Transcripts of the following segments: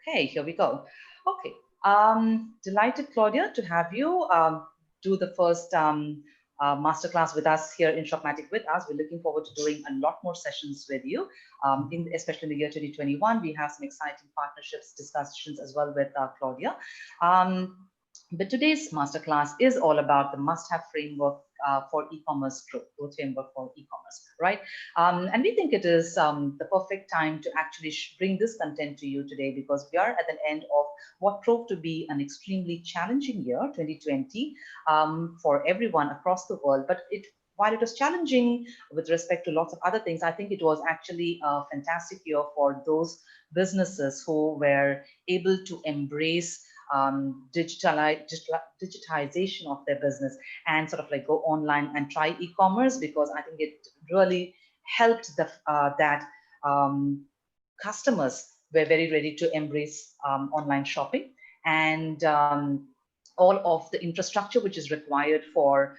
Okay, here we go. Okay, delighted, Claudia, to have you do the first masterclass with us here in Shopmatic with us. We're looking forward to doing a lot more sessions with you, especially in the year 2021. We have some exciting partnerships discussions as well with Claudia. But today's masterclass is all about the must-have framework for e-commerce growth framework for e-commerce, right? And we think it is the perfect time to actually bring this content to you today, because we are at the end of what proved to be an extremely challenging year, 2020, for everyone across the world. But while it was challenging with respect to lots of other things, I think it was actually a fantastic year for those businesses who were able to embrace digitization of their business and sort of like go online and try e-commerce, because I think it really helped that customers were very ready to embrace online shopping, and all of the infrastructure which is required for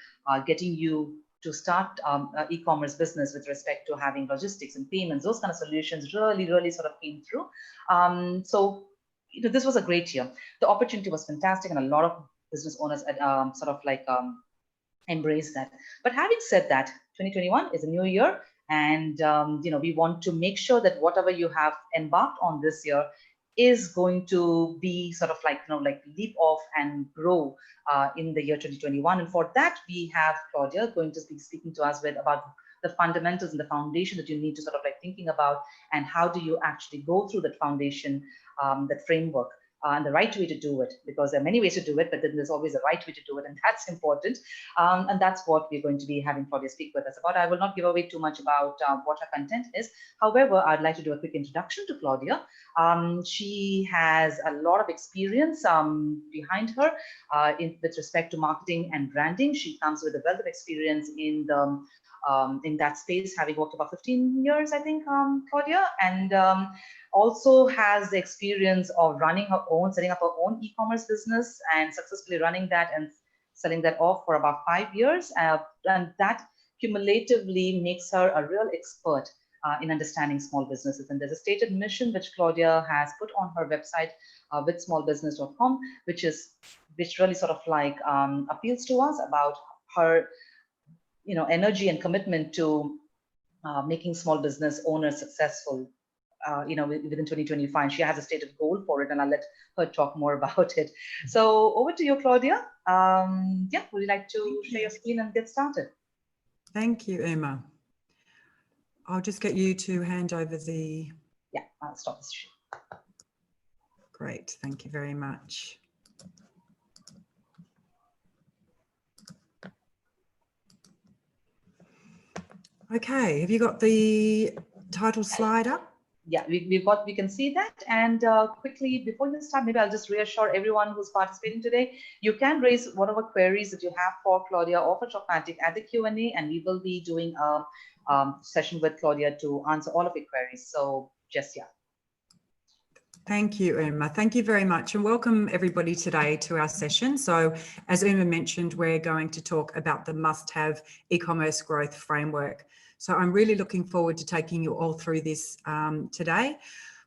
getting you to start e-commerce business with respect to having logistics and payments, those kind of solutions really sort of came through. So this was a great year. The opportunity was fantastic, and a lot of business owners sort of like embraced that. But having said that, 2021 is a new year, and we want to make sure that whatever you have embarked on this year is going to be sort of like leap off and grow in the year 2021. And for that, we have Claudia going to be speaking to us about the fundamentals and the foundation that you need to sort of like thinking about, and how do you actually go through that foundation, that framework, and the right way to do it, because there are many ways to do it, but then there's always a right way to do it, and that's important. And that's what we're going to be having Claudia speak with us about. I will not give away too much about what her content is. However, I'd like to do a quick introduction to Claudia. She has a lot of experience behind her with respect to marketing and branding. She comes with a wealth of experience in that space, having worked about 15 years, I think, Claudia, and also has the experience of setting up her own e-commerce business and successfully running that and selling that off for about 5 years. And that cumulatively makes her a real expert in understanding small businesses. And there's a stated mission which Claudia has put on her website with smallbusiness.com, which really sort of like appeals to us about her energy and commitment to making small business owners successful within 2025. She has a stated goal for it, and I'll let her talk more about it. So over to you, Claudia. Would you like to share your screen and get started? Thank you, Uma. I'll just get you to hand over the... Yeah, I'll stop this. Great, thank you very much. Okay, have you got the title slide up? Yeah, we can see that. And quickly, before you start, maybe I'll just reassure everyone who's participating today, you can raise whatever queries that you have for Claudia or for Shopmatic at the Q&A, and we will be doing a session with Claudia to answer all of your queries. So just, yeah. Thank you, Uma. Thank you very much, and welcome everybody today to our session. So as Uma mentioned, we're going to talk about the must-have e-commerce growth framework. So I'm really looking forward to taking you all through this today.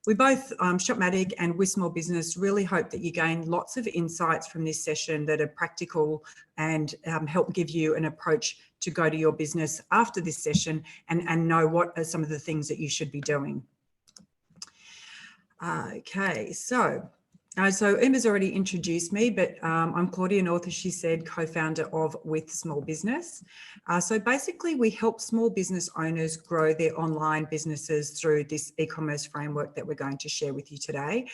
We both, Shopmatic and With Small Business, really hope that you gain lots of insights from this session that are practical and help give you an approach to go to your business after this session and know what are some of the things that you should be doing. Okay, so Uma's already introduced me, but I'm Claudia North, as she said, co-founder of With Small Business. So basically, we help small business owners grow their online businesses through this e-commerce framework that we're going to share with you today.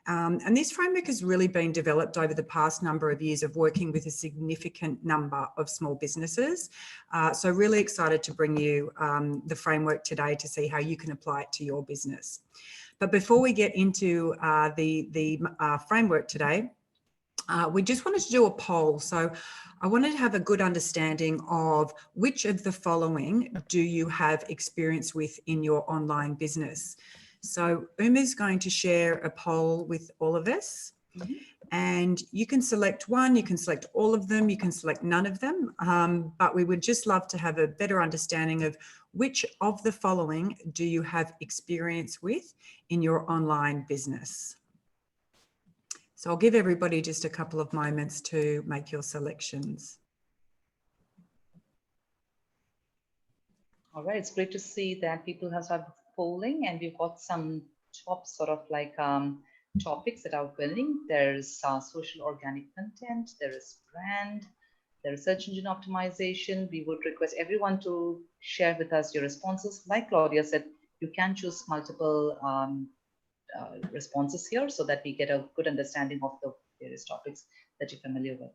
And this framework has really been developed over the past number of years of working with a significant number of small businesses. So really excited to bring you the framework today to see how you can apply it to your business. But before we get into the framework today, we just wanted to do a poll. So I wanted to have a good understanding of which of the following do you have experience with in your online business. So Uma's going to share a poll with all of us. Mm-hmm. And you can select one, you can select all of them, you can select none of them, but we would just love to have a better understanding of which of the following do you have experience with in your online business. So I'll give everybody just a couple of moments to make your selections. All right, it's great to see that people have started polling, and we've got some top sort of like topics that are winning. There's social organic content, there is brand, there is search engine optimization. We would request everyone to share with us your responses. Like Claudia said, you can choose multiple responses here so that we get a good understanding of the various topics that you're familiar with.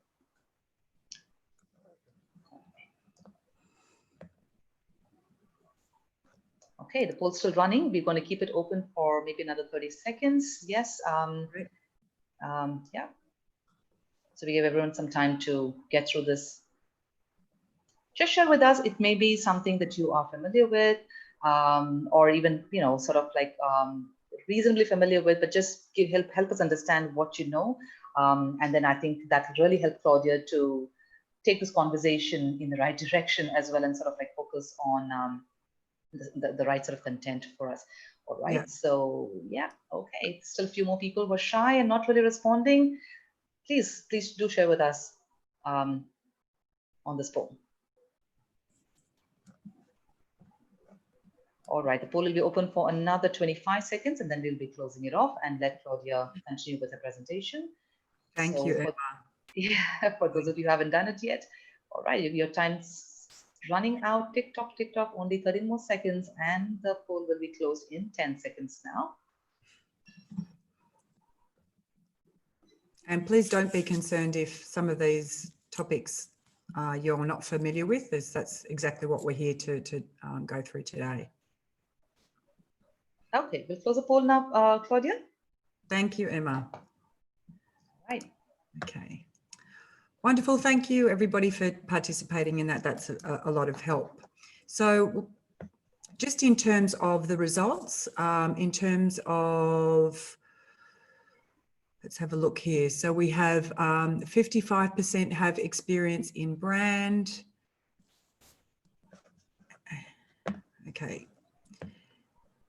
Okay, the poll's still running. We're going to keep it open for maybe another 30 seconds. Yes. Yeah. So we give everyone some time to get through this. Just share with us. It may be something that you are familiar with, or even, you know, sort of like reasonably familiar with, but just help us understand what you know. And then I think that will really help Claudia to take this conversation in the right direction as well, and sort of like focus on the right sort of content for us. All right. Yeah. So yeah, okay. Still a few more people were shy and not really responding. Please do share with us on this poll. All right, the poll will be open for another 25 seconds, and then we'll be closing it off and let Claudia continue with her presentation. Thank you, Emma. For those of you who haven't done it yet, all right, your time's running out. Tick tock, only 13 more seconds, and the poll will be closed in 10 seconds now. And please don't be concerned if some of these topics you're not familiar with. That's exactly what we're here to go through today. Okay, we'll close the poll now, Claudia. Thank you, Emma. Right. Okay. Wonderful. Thank you, everybody, for participating in that. That's a lot of help. So just in terms of the results, in terms of, let's have a look here. So we have 55% have experience in brand. Okay.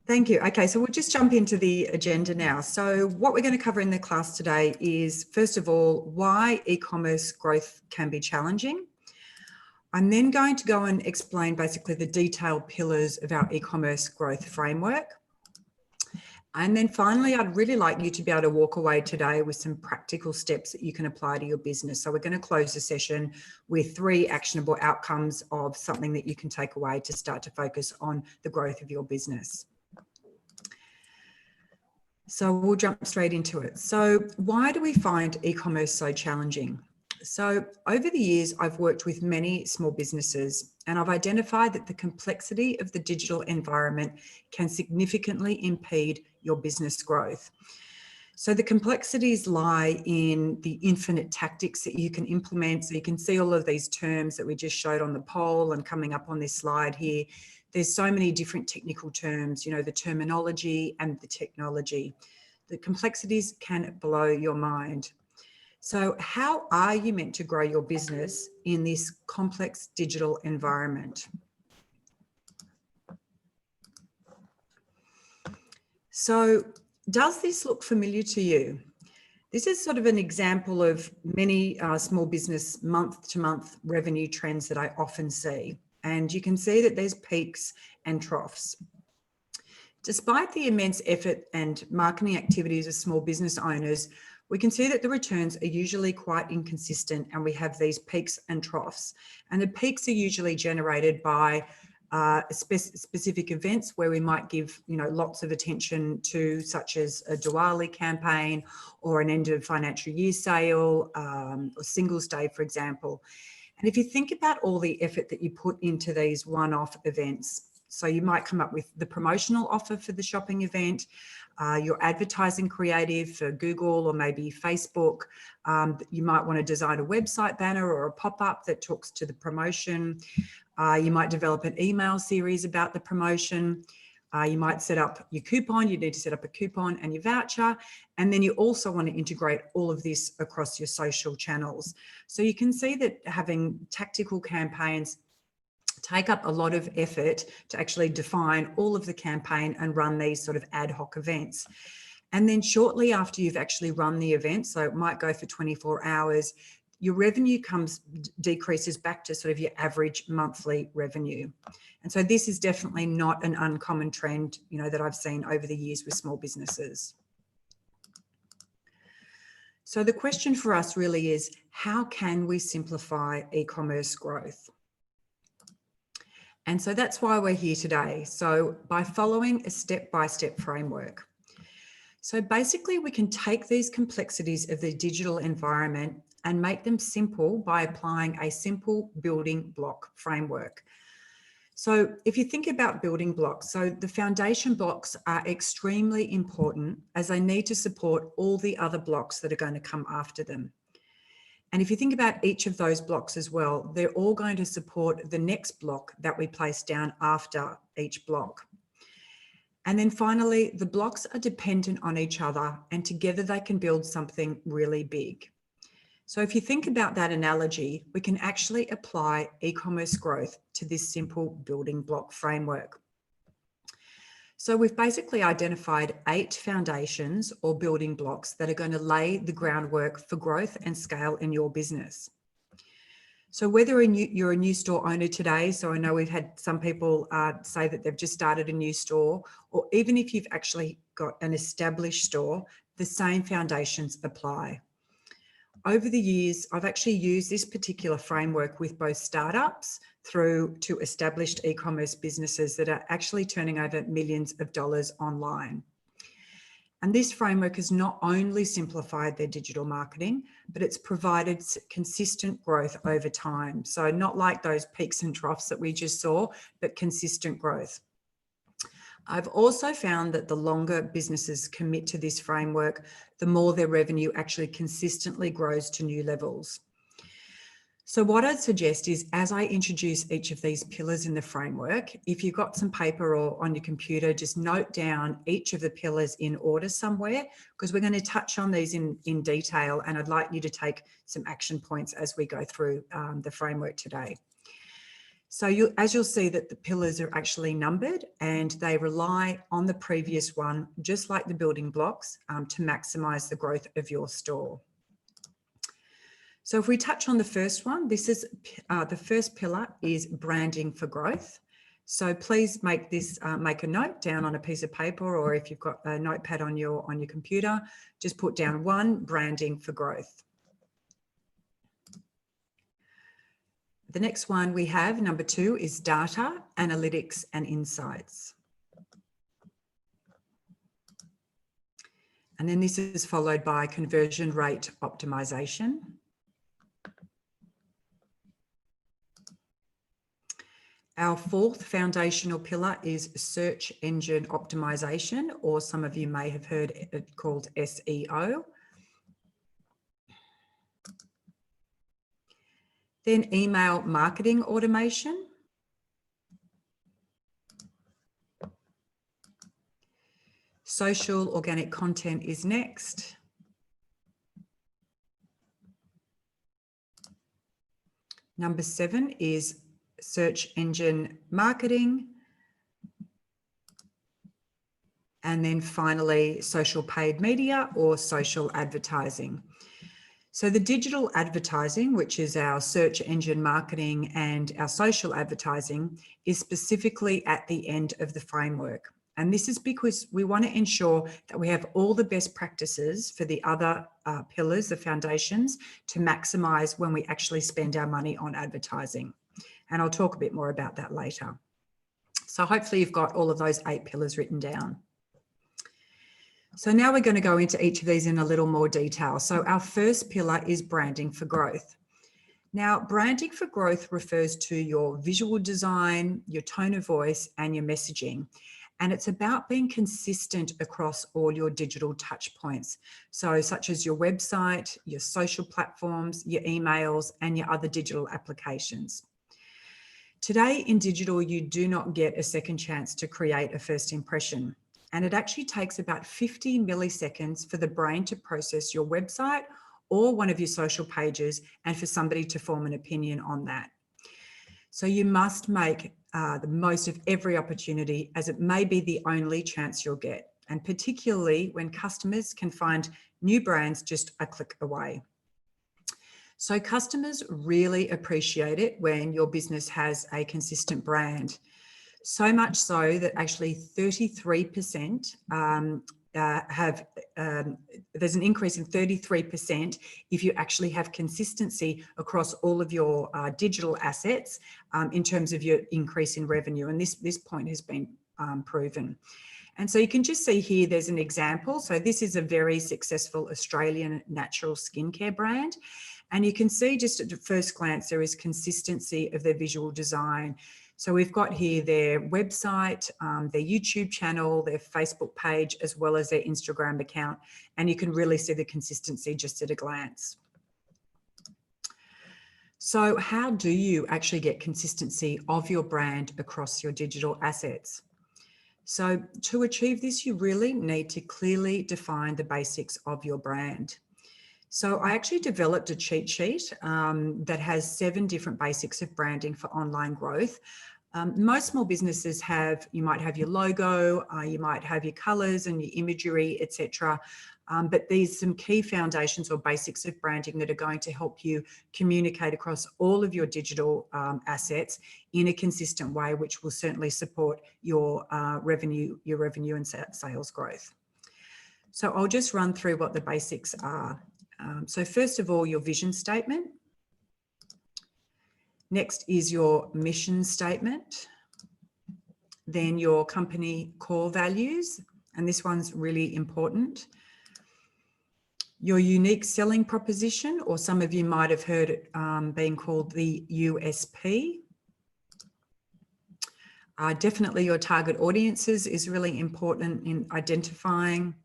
Thank you. Okay, so we'll just jump into the agenda now. So what we're going to cover in the class today is, first of all, why e-commerce growth can be challenging. I'm then going to go and explain basically the detailed pillars of our e-commerce growth framework. And then finally, I'd really like you to be able to walk away today with some practical steps that you can apply to your business. So we're going to close the session with 3 actionable outcomes of something that you can take away to start to focus on the growth of your business. So we'll jump straight into it. So why do we find e-commerce so challenging? So over the years, I've worked with many small businesses, and I've identified that the complexity of the digital environment can significantly impede your business growth. So the complexities lie in the infinite tactics that you can implement. So you can see all of these terms that we just showed on the poll and coming up on this slide here. There's so many different technical terms, you know, the terminology and the technology. The complexities can blow your mind. So how are you meant to grow your business in this complex digital environment? So does this look familiar to you? This is sort of an example of many small business month-to-month revenue trends that I often see. And you can see that there's peaks and troughs. Despite the immense effort and marketing activities of small business owners, we can see that the returns are usually quite inconsistent, and we have these peaks and troughs. And the peaks are usually generated by specific events where we might give, you know, lots of attention to, such as a Diwali campaign or an end of financial year sale, or Singles Day, for example. And if you think about all the effort that you put into these one-off events, so you might come up with the promotional offer for the shopping event, your advertising creative for Google or maybe Facebook. You might want to design a website banner or a pop-up that talks to the promotion. You might develop an email series about the promotion. You might set up your coupon. You need to set up a coupon and your voucher. And then you also want to integrate all of this across your social channels. So you can see that having tactical campaigns take up a lot of effort to actually define all of the campaign and run these sort of ad hoc events. And then shortly after you've actually run the event, so it might go for 24 hours, your revenue decreases back to sort of your average monthly revenue. And so this is definitely not an uncommon trend, that I've seen over the years with small businesses. So the question for us really is, how can we simplify e-commerce growth? And so that's why we're here today. So by following a step-by-step framework. So basically we can take these complexities of the digital environment and make them simple by applying a simple building block framework. So if you think about building blocks, so the foundation blocks are extremely important as they need to support all the other blocks that are going to come after them. And if you think about each of those blocks as well, they're all going to support the next block that we place down after each block. And then finally, the blocks are dependent on each other and together they can build something really big. So if you think about that analogy, we can actually apply e-commerce growth to this simple building block framework. So we've basically identified 8 foundations or building blocks that are going to lay the groundwork for growth and scale in your business. So whether you're a new store owner today, so I know we've had some people say that they've just started a new store, or even if you've actually got an established store, the same foundations apply. Over the years, I've actually used this particular framework with both startups through to established e-commerce businesses that are actually turning over millions of dollars online. And this framework has not only simplified their digital marketing, but it's provided consistent growth over time. So not like those peaks and troughs that we just saw, but consistent growth. I've also found that the longer businesses commit to this framework, the more their revenue actually consistently grows to new levels. So what I'd suggest is, as I introduce each of these pillars in the framework, if you've got some paper or on your computer, just note down each of the pillars in order somewhere, because we're going to touch on these in detail, and I'd like you to take some action points as we go through the framework today. So as you'll see that the pillars are actually numbered and they rely on the previous one, just like the building blocks, to maximize the growth of your store. So if we touch on the first one, this is the first pillar is branding for growth. So please make this make a note down on a piece of paper, or if you've got a notepad on your computer, just put down 1, branding for growth. The next one we have, number 2, is data, analytics, and insights. And then this is followed by conversion rate optimization. Our 4th foundational pillar is search engine optimization, or some of you may have heard it called SEO. Then email marketing automation. Social organic content is next. Number 7 is search engine marketing. And then finally, social paid media or social advertising. So the digital advertising, which is our search engine marketing and our social advertising, is specifically at the end of the framework. And this is because we want to ensure that we have all the best practices for the other pillars, the foundations, to maximize when we actually spend our money on advertising. And I'll talk a bit more about that later. So hopefully you've got all of those 8 pillars written down. So now we're going to go into each of these in a little more detail. So our first pillar is branding for growth. Now, branding for growth refers to your visual design, your tone of voice, and your messaging. And it's about being consistent across all your digital touch points. So such as your website, your social platforms, your emails, and your other digital applications. Today in digital, you do not get a second chance to create a first impression. And it actually takes about 50 milliseconds for the brain to process your website or one of your social pages and for somebody to form an opinion on that. So you must make the most of every opportunity, as it may be the only chance you'll get. and particularly when customers can find new brands just a click away. So customers really appreciate it when your business has a consistent brand. So much so that actually 33% there's an increase in 33% if you actually have consistency across all of your digital assets in terms of your increase in revenue. And this point has been proven. And so you can just see here, there's an example. So this is a very successful Australian natural skincare brand. And you can see just at the first glance, there is consistency of their visual design. So we've got here their website, their YouTube channel, their Facebook page, as well as their Instagram account. And you can really see the consistency just at a glance. So how do you actually get consistency of your brand across your digital assets? So to achieve this, you really need to clearly define the basics of your brand. So I actually developed a cheat sheet that has 7 different basics of branding for online growth. Most small businesses you might have your logo, you might have your colors and your imagery, etc. But these some key foundations or basics of branding that are going to help you communicate across all of your digital assets in a consistent way, which will certainly support your revenue and sales growth. So I'll just run through what the basics are. So first of all, your vision statement. Next is your mission statement. Then your company core values, and this one's really important. Your unique selling proposition, or some of you might have heard it being called the USP. Definitely your target audiences is really important in identifying.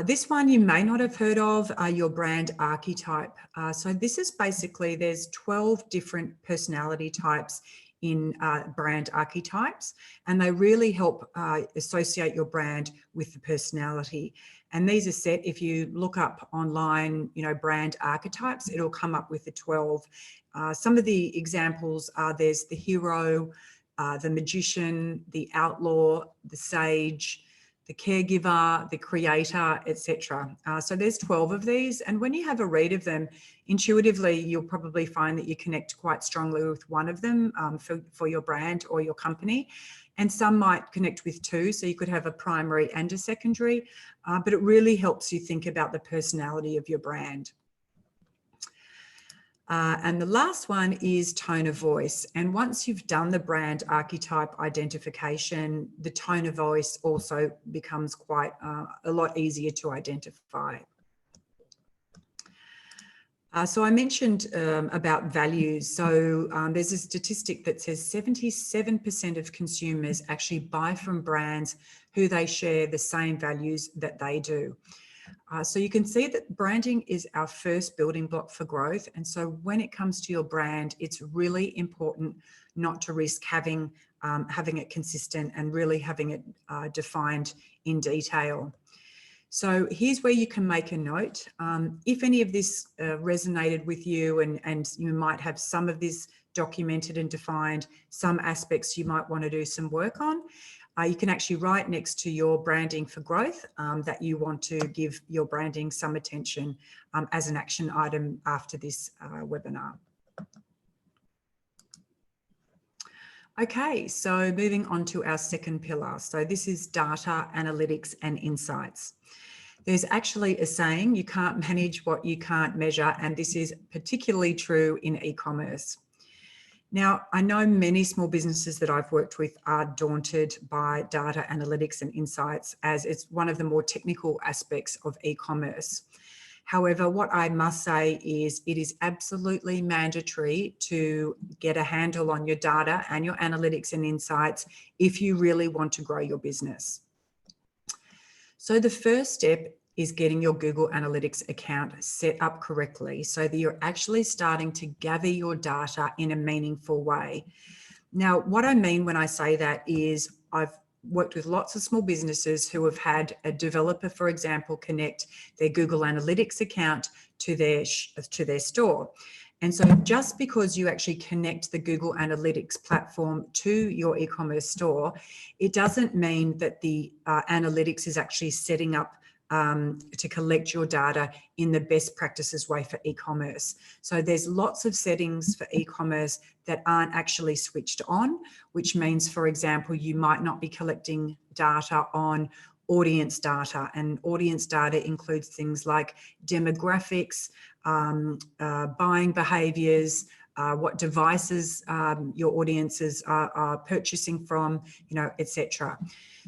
This one you may not have heard of, your brand archetype. So this is basically, there's 12 different personality types in brand archetypes, and they really help associate your brand with the personality. And these are set, if you look up online, brand archetypes, it'll come up with the 12. Some of the examples are, there's the hero, the magician, the outlaw, the sage, the caregiver, the creator, etc. So there's 12 of these. And when you have a read of them, intuitively, you'll probably find that you connect quite strongly with one of them for your brand or your company. And some might connect with 2. So you could have a primary and a secondary, but it really helps you think about the personality of your brand. And the last one is tone of voice. And once you've done the brand archetype identification, the tone of voice also becomes quite a lot easier to identify. So I mentioned about values. So there's a statistic that says 77% of consumers actually buy from brands who they share the same values that they do. So you can see that branding is our first building block for growth. And so when it comes to your brand, it's really important not to risk having it consistent and really having it defined in detail. So here's where you can make a note. If any of this resonated with you, and you might have some of this documented and defined, some aspects you might want to do some work on, you can actually write next to your branding for growth that you want to give your branding some attention as an action item after this webinar. Okay, so moving on to our second pillar. So this is data, analytics, and insights. There's actually a saying, you can't manage what you can't measure, and this is particularly true in e-commerce. Now, I know many small businesses that I've worked with are daunted by data analytics and insights, as it's one of the more technical aspects of e-commerce. However, what I must say is it is absolutely mandatory to get a handle on your data and your analytics and insights if you really want to grow your business. So the first step is getting your Google Analytics account set up correctly so that you're actually starting to gather your data in a meaningful way. Now, what I mean when I say that is I've worked with lots of small businesses who have had a developer, for example, connect their Google Analytics account to their store. And so just because you actually connect the Google Analytics platform to your e-commerce store, it doesn't mean that the analytics is actually setting up to collect your data in the best practices way for e-commerce. So there's lots of settings for e-commerce that aren't actually switched on, which means, for example, you might not be collecting data on audience data, and audience data includes things like demographics, buying behaviors, what devices your audiences are purchasing from, etc.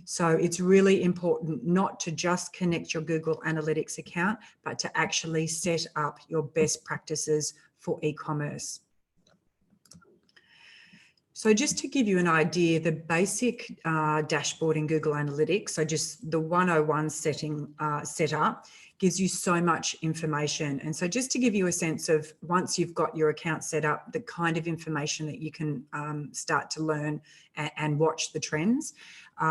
So it's really important not to just connect your Google Analytics account, but to actually set up your best practices for e-commerce. So just to give you an idea, the basic dashboard in Google Analytics, so just the 101 setup, gives you so much information. And so just to give you a sense of, once you've got your account set up, the kind of information that you can start to learn and watch the trends.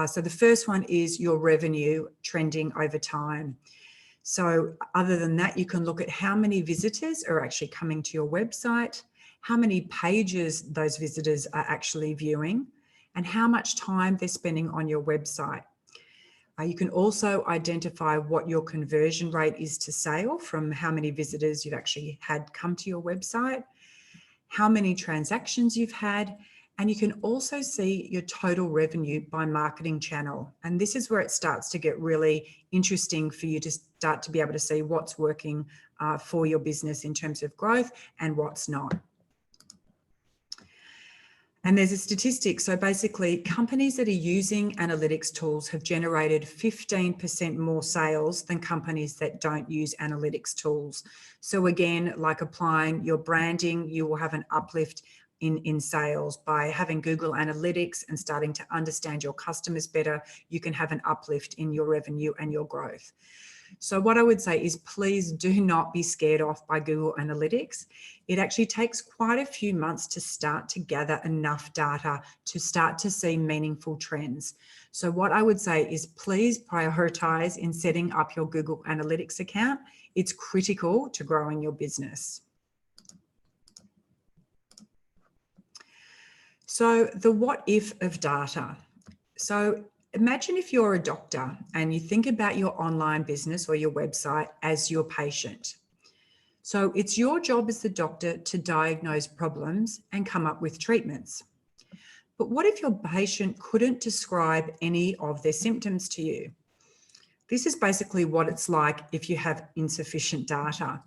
So the first one is your revenue trending over time. So other than that, you can look at how many visitors are actually coming to your website, how many pages those visitors are actually viewing, and how much time they're spending on your website. You can also identify what your conversion rate is to sale from how many visitors you've actually had come to your website, how many transactions you've had, and you can also see your total revenue by marketing channel. And this is where it starts to get really interesting for you to start to be able to see what's working for your business in terms of growth and what's not. And there's a statistic. So basically, companies that are using analytics tools have generated 15% more sales than companies that don't use analytics tools. So again, like applying your branding, you will have an uplift in sales. By having Google Analytics and starting to understand your customers better, you can have an uplift in your revenue and your growth. So what I would say is, please do not be scared off by Google Analytics. It actually takes quite a few months to start to gather enough data to start to see meaningful trends. So what I would say is, please prioritize in setting up your Google Analytics account. It's critical to growing your business. So the what if of data. So imagine if you're a doctor and you think about your online business or your website as your patient. So it's your job as the doctor to diagnose problems and come up with treatments. But what if your patient couldn't describe any of their symptoms to you? This is basically what it's like if you have insufficient data.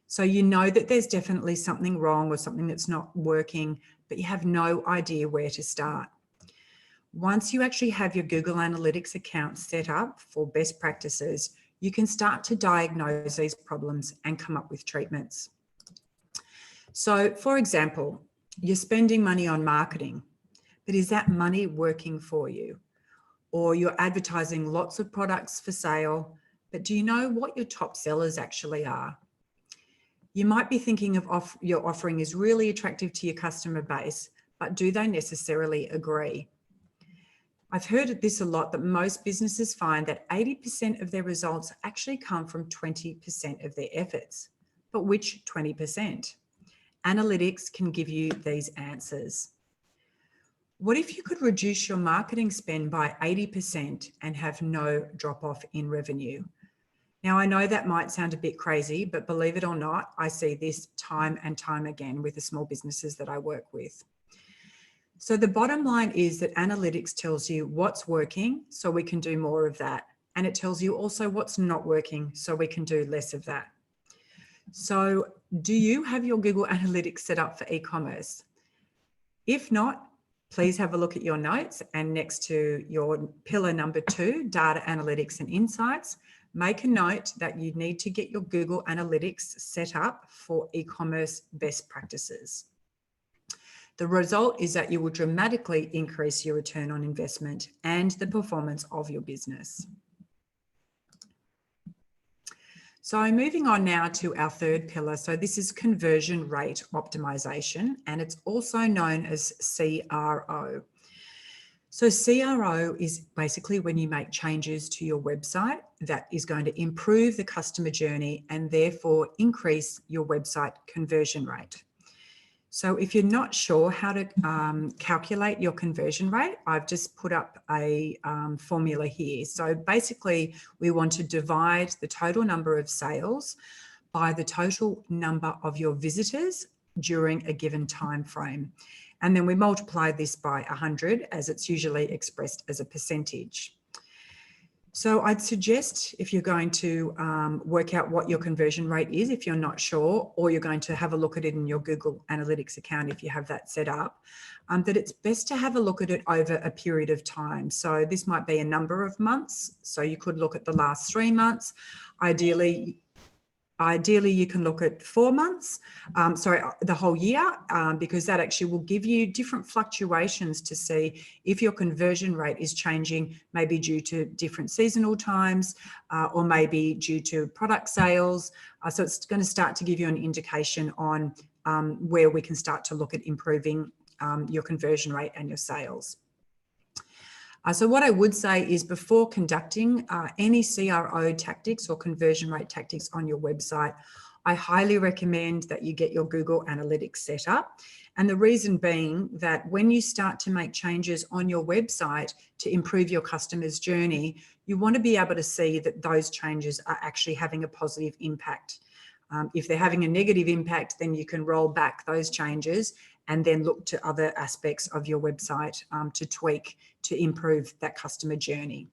So you know that there's definitely something wrong or something that's not working, but you have no idea where to start. Once you actually have your Google Analytics account set up for best practices, you can start to diagnose these problems and come up with treatments. So for example, you're spending money on marketing, but is that money working for you? Or you're advertising lots of products for sale, but do you know what your top sellers actually are? You might be thinking of your offering is really attractive to your customer base, but do they necessarily agree? I've heard this a lot, that most businesses find that 80% of their results actually come from 20% of their efforts. But which 20%? Analytics can give you these answers. What if you could reduce your marketing spend by 80% and have no drop off in revenue? Now, I know that might sound a bit crazy, but believe it or not, I see this time and time again with the small businesses that I work with. So the bottom line is that analytics tells you what's working, so we can do more of that. And it tells you also what's not working, so we can do less of that. So do you have your Google Analytics set up for e-commerce? If not, please have a look at your notes, and next to your pillar number 2, data analytics and insights, make a note that you need to get your Google Analytics set up for e-commerce best practices. The result is that you will dramatically increase your return on investment and the performance of your business. So moving on now to our third pillar. So this is conversion rate optimization, and it's also known as CRO. So CRO is basically when you make changes to your website that is going to improve the customer journey and therefore increase your website conversion rate. So if you're not sure how to calculate your conversion rate, I've just put up a formula here. So basically, we want to divide the total number of sales by the total number of your visitors during a given time frame. And then we multiply this by 100, as it's usually expressed as a percentage. So I'd suggest, if you're going to work out what your conversion rate is, if you're not sure, or you're going to have a look at it in your Google Analytics account, if you have that set up, that it's best to have a look at it over a period of time. So this might be a number of months. So you could look at the last 3 months. Ideally, you can look at 4 months, the whole year, because that actually will give you different fluctuations to see if your conversion rate is changing, maybe due to different seasonal times, or maybe due to product sales. So it's going to start to give you an indication on where we can start to look at improving your conversion rate and your sales. So what I would say is, before conducting any CRO tactics or conversion rate tactics on your website, I highly recommend that you get your Google Analytics set up. And the reason being that when you start to make changes on your website to improve your customer's journey, you want to be able to see that those changes are actually having a positive impact. If they're having a negative impact, then you can roll back those changes and then look to other aspects of your website to tweak to improve that customer journey.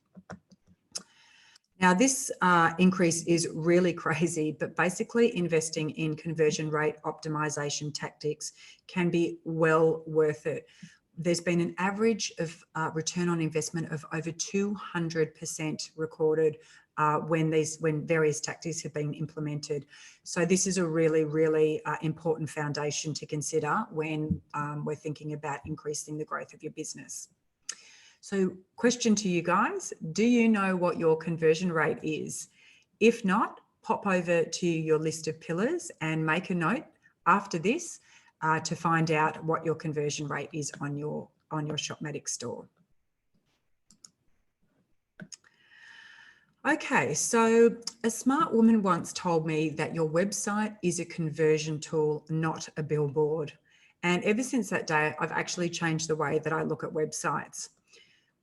Now, this increase is really crazy, but basically investing in conversion rate optimization tactics can be well worth it. There's been an average of return on investment of over 200% recorded when various tactics have been implemented. So this is a really, really important foundation to consider when we're thinking about increasing the growth of your business. So question to you guys, do you know what your conversion rate is? If not, pop over to your list of pillars and make a note after this to find out what your conversion rate is on your Shopmatic store. Okay, so a smart woman once told me that your website is a conversion tool, not a billboard. And ever since that day, I've actually changed the way that I look at websites.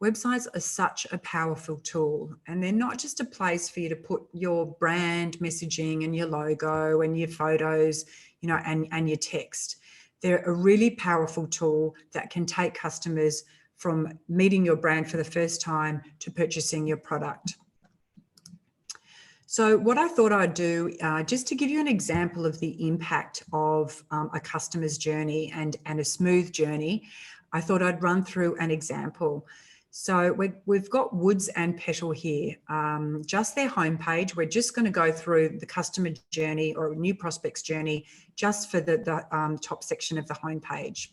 Websites are such a powerful tool, and they're not just a place for you to put your brand messaging and your logo and your photos, you know, and your text. They're a really powerful tool that can take customers from meeting your brand for the first time to purchasing your product. So what I thought I'd do, just to give you an example of the impact of a customer's journey and a smooth journey, I thought I'd run through an example. So we've got Woods and Petal here, just their homepage. We're just going to go through the customer journey or new prospect's journey just for the top section of the homepage.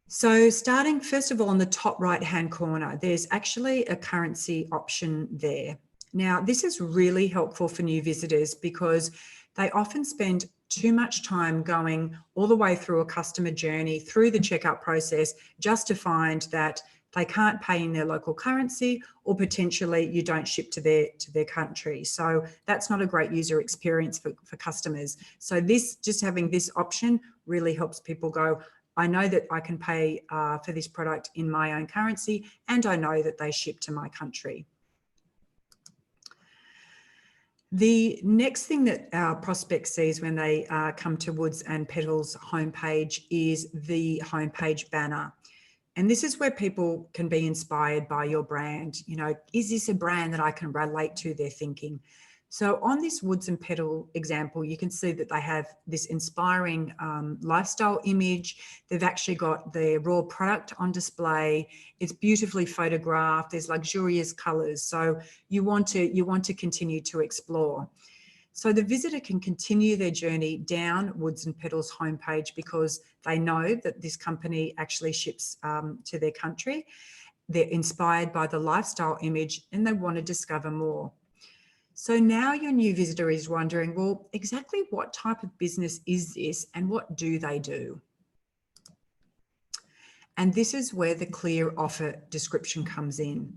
So starting first of all on the top right-hand corner, there's actually a currency option there. Now, this is really helpful for new visitors because they often spend too much time going all the way through a customer journey, through the checkout process, just to find that they can't pay in their local currency, or potentially you don't ship to their country. So that's not a great user experience for customers. So just having this option really helps people go, I know that I can pay for this product in my own currency, and I know that they ship to my country. The next thing that our prospect sees when they come to Woods and Petal's homepage is the homepage banner. And this is where people can be inspired by your brand. You know, is this a brand that I can relate to, they're thinking. So on this Woods and Petal example, you can see that they have this inspiring lifestyle image. They've actually got their raw product on display. It's beautifully photographed. There's luxurious colors. So you want to continue to explore. So the visitor can continue their journey down Woods and Petal's homepage because they know that this company actually ships to their country. They're inspired by the lifestyle image and they want to discover more. So now your new visitor is wondering, well, exactly what type of business is this and what do they do? And this is where the clear offer description comes in.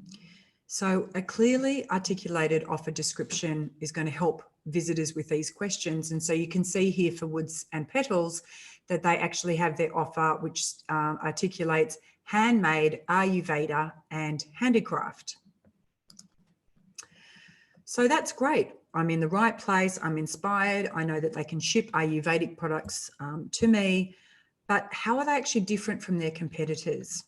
So a clearly articulated offer description is going to help visitors with these questions. And so you can see here for Woods and Petals that they actually have their offer, which articulates handmade, Ayurveda and handicraft. So that's great. I'm in the right place. I'm inspired. I know that they can ship Ayurvedic products to me, but how are they actually different from their competitors?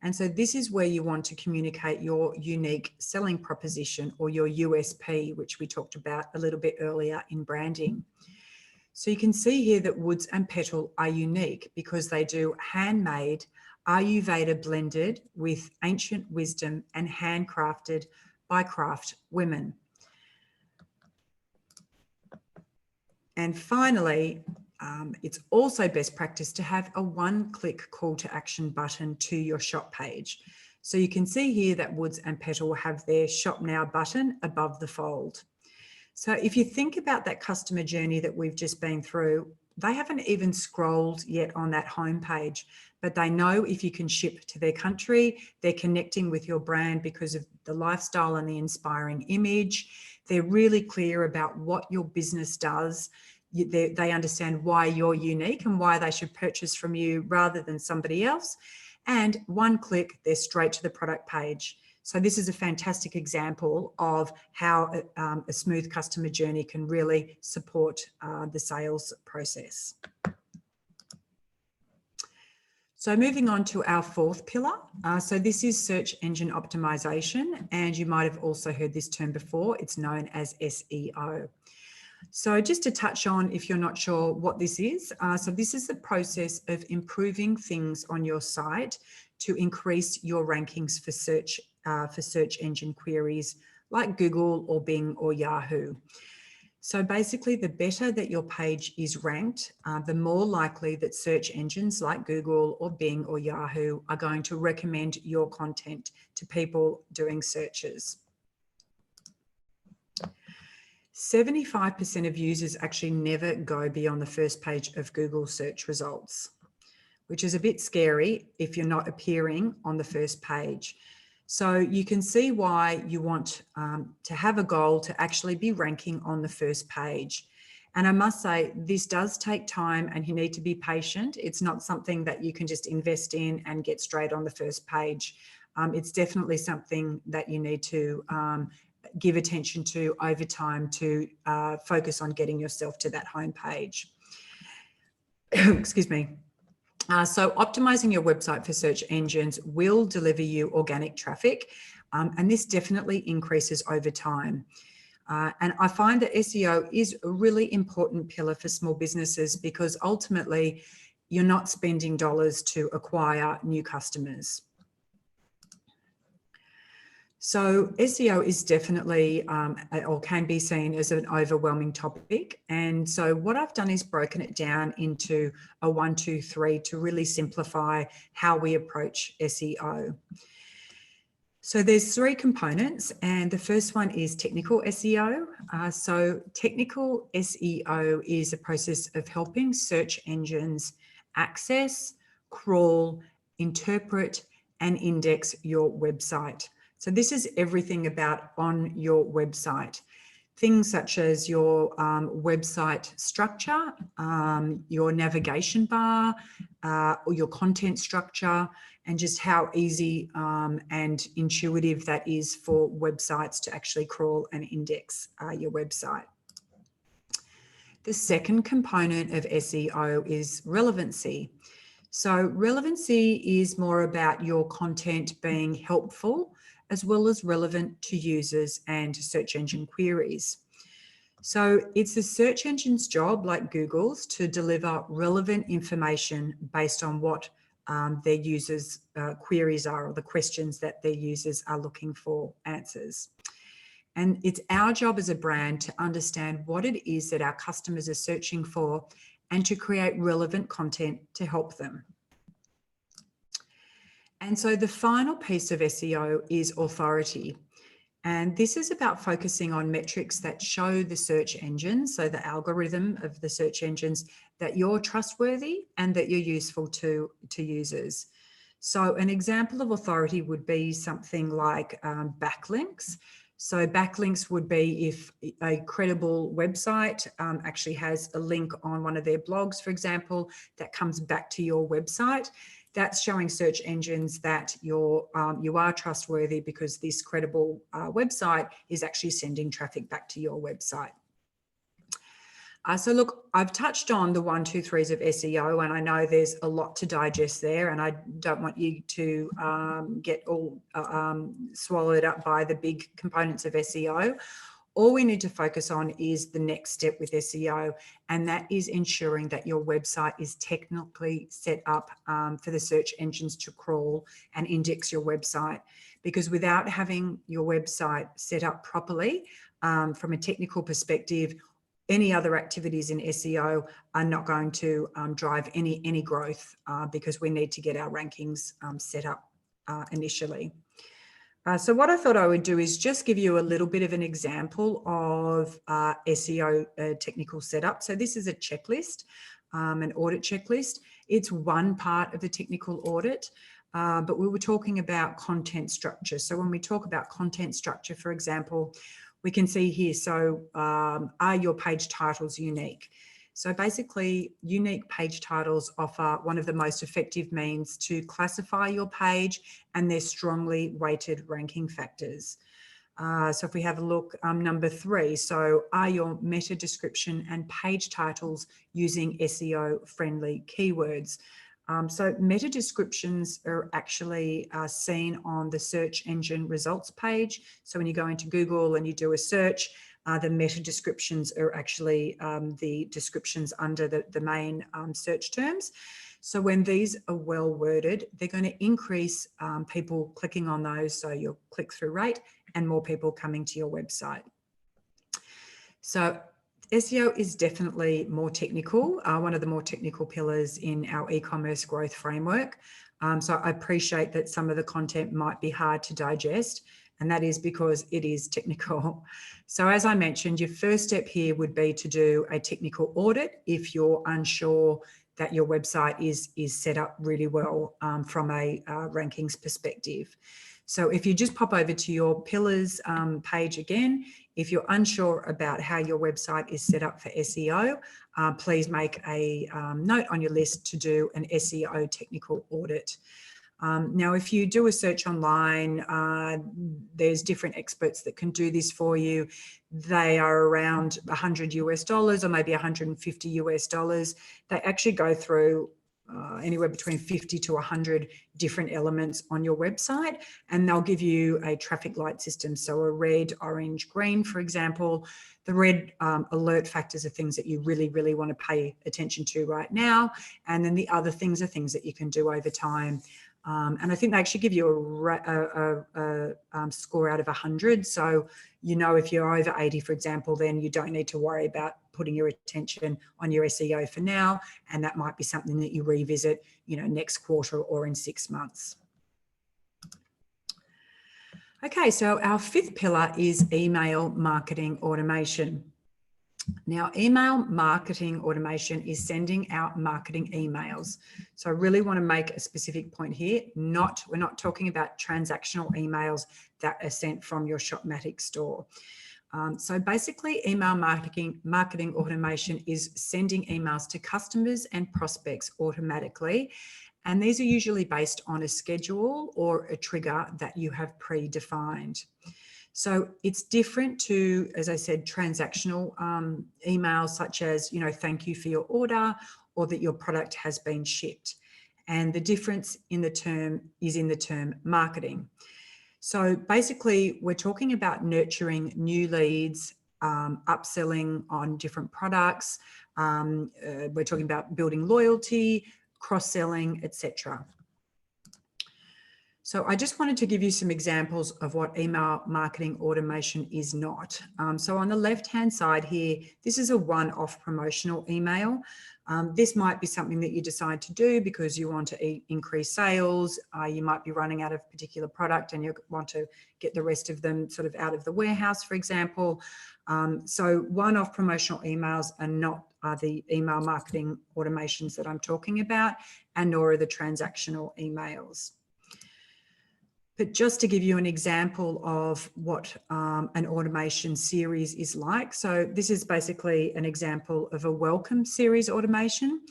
And so this is where you want to communicate your unique selling proposition, or your USP, which we talked about a little bit earlier in branding. So you can see here that Woods and Petal are unique because they do handmade, Ayurveda blended with ancient wisdom and handcrafted by craft women. And finally, it's also best practice to have a one-click call to action button to your shop page. So you can see here that Woods and Petal have their Shop Now button above the fold. So if you think about that customer journey that we've just been through, they haven't even scrolled yet on that homepage, but they know if you can ship to their country, they're connecting with your brand because of the lifestyle and the inspiring image. They're really clear about what your business does. They understand why you're unique and why they should purchase from you rather than somebody else. And one click, they're straight to the product page. So this is a fantastic example of how a smooth customer journey can really support the sales process. So moving on to our fourth pillar. So this is search engine optimization, and you might have also heard this term before. It's known as SEO. So just to touch on, if you're not sure what this is, so this is the process of improving things on your site to increase your rankings for search engine queries like Google or Bing or Yahoo. So basically, the better that your page is ranked, the more likely that search engines like Google or Bing or Yahoo are going to recommend your content to people doing searches. 75% of users actually never go beyond the first page of Google search results, which is a bit scary if you're not appearing on the first page. So you can see why you want to have a goal to actually be ranking on the first page. And I must say, this does take time and you need to be patient. It's not something that you can just invest in and get straight on the first page. It's definitely something that you need to give attention to over time to focus on getting yourself to that home page. Excuse me. So optimizing your website for search engines will deliver you organic traffic, and this definitely increases over time. And I find that SEO is a really important pillar for small businesses because ultimately you're not spending dollars to acquire new customers. So SEO is definitely or can be seen as an overwhelming topic. And so what I've done is broken it down into a 1, 2, 3 to really simplify how we approach SEO. So there's 3 components, and the first one is technical SEO. So technical SEO is a process of helping search engines access, crawl, interpret, and index your website. So this is everything about on your website. Things such as your website structure, your navigation bar, or your content structure, and just how easy and intuitive that is for websites to actually crawl and index your website. The second component of SEO is relevancy. So relevancy is more about your content being helpful as well as relevant to users and search engine queries. So it's the search engine's job, like Google's, to deliver relevant information based on what their users' queries are, or the questions that their users are looking for answers. And it's our job as a brand to understand what it is that our customers are searching for and to create relevant content to help them. And so the final piece of SEO is authority. And this is about focusing on metrics that show the search engines, so the algorithm of the search engines, that you're trustworthy and that you're useful to users. So an example of authority would be something like backlinks. So backlinks would be if a credible website actually has a link on one of their blogs, for example, that comes back to your website. That's showing search engines that you are trustworthy because this credible website is actually sending traffic back to your website. So look, I've touched on the 1, 2, 3s of SEO, and I know there's a lot to digest there, and I don't want you to get all swallowed up by the big components of SEO. All we need to focus on is the next step with SEO, and that is ensuring that your website is technically set up for the search engines to crawl and index your website. Because without having your website set up properly from a technical perspective, any other activities in SEO are not going to drive any growth because we need to get our rankings set up initially. So what I thought I would do is just give you a little bit of an example of SEO technical setup. So this is a checklist, an audit checklist. It's one part of the technical audit, but we were talking about content structure. So when we talk about content structure, for example, we can see here, so are your page titles unique? So basically, unique page titles offer one of the most effective means to classify your page, and they're strongly weighted ranking factors. So if we have a look, number 3, so are your meta description and page titles using SEO-friendly keywords? So meta descriptions are actually seen on the search engine results page. So when you go into Google and you do a search, the meta descriptions are actually the descriptions under the main search terms. So when these are well worded, they're going to increase people clicking on those, so your click-through rate and more people coming to your website. So SEO is definitely more technical, one of the more technical pillars in our e-commerce growth framework. So I appreciate that some of the content might be hard to digest, and that is because it is technical. So as I mentioned, your first step here would be to do a technical audit if you're unsure that your website is set up really well from a rankings perspective. So if you just pop over to your pillars page again, if you're unsure about how your website is set up for SEO, please make a note on your list to do an SEO technical audit. Now, if you do a search online, there's different experts that can do this for you. They are around $100 or maybe $150. They actually go through anywhere between 50 to 100 different elements on your website, and they'll give you a traffic light system. So a red, orange, green, for example. The red alert factors are things that you really, really want to pay attention to right now. And then the other things are things that you can do over time. And I think they actually give you a score out of 100. So, you know, if you're over 80, for example, then you don't need to worry about putting your attention on your SEO for now. And that might be something that you revisit, you know, next quarter or in 6 months. Okay, so our 5th pillar is email marketing automation. Now, email marketing automation is sending out marketing emails. So I really want to make a specific point here. We're not talking about transactional emails that are sent from your Shopmatic store. So basically, email marketing automation is sending emails to customers and prospects automatically. And these are usually based on a schedule or a trigger that you have predefined. So it's different to, as I said, transactional emails such as, you know, thank you for your order or that your product has been shipped. And the difference in the term is in the term marketing. So basically, we're talking about nurturing new leads, upselling on different products. We're talking about building loyalty, cross-selling, etc. So I just wanted to give you some examples of what email marketing automation is not. So on the left-hand side here, this is a one-off promotional email. This might be something that you decide to do because you want to increase sales. You might be running out of a particular product and you want to get the rest of them sort of out of the warehouse, for example. So one-off promotional emails are not the email marketing automations that I'm talking about, and nor are the transactional emails. But just to give you an example of what an automation series is like. So this is basically an example of a welcome series automation.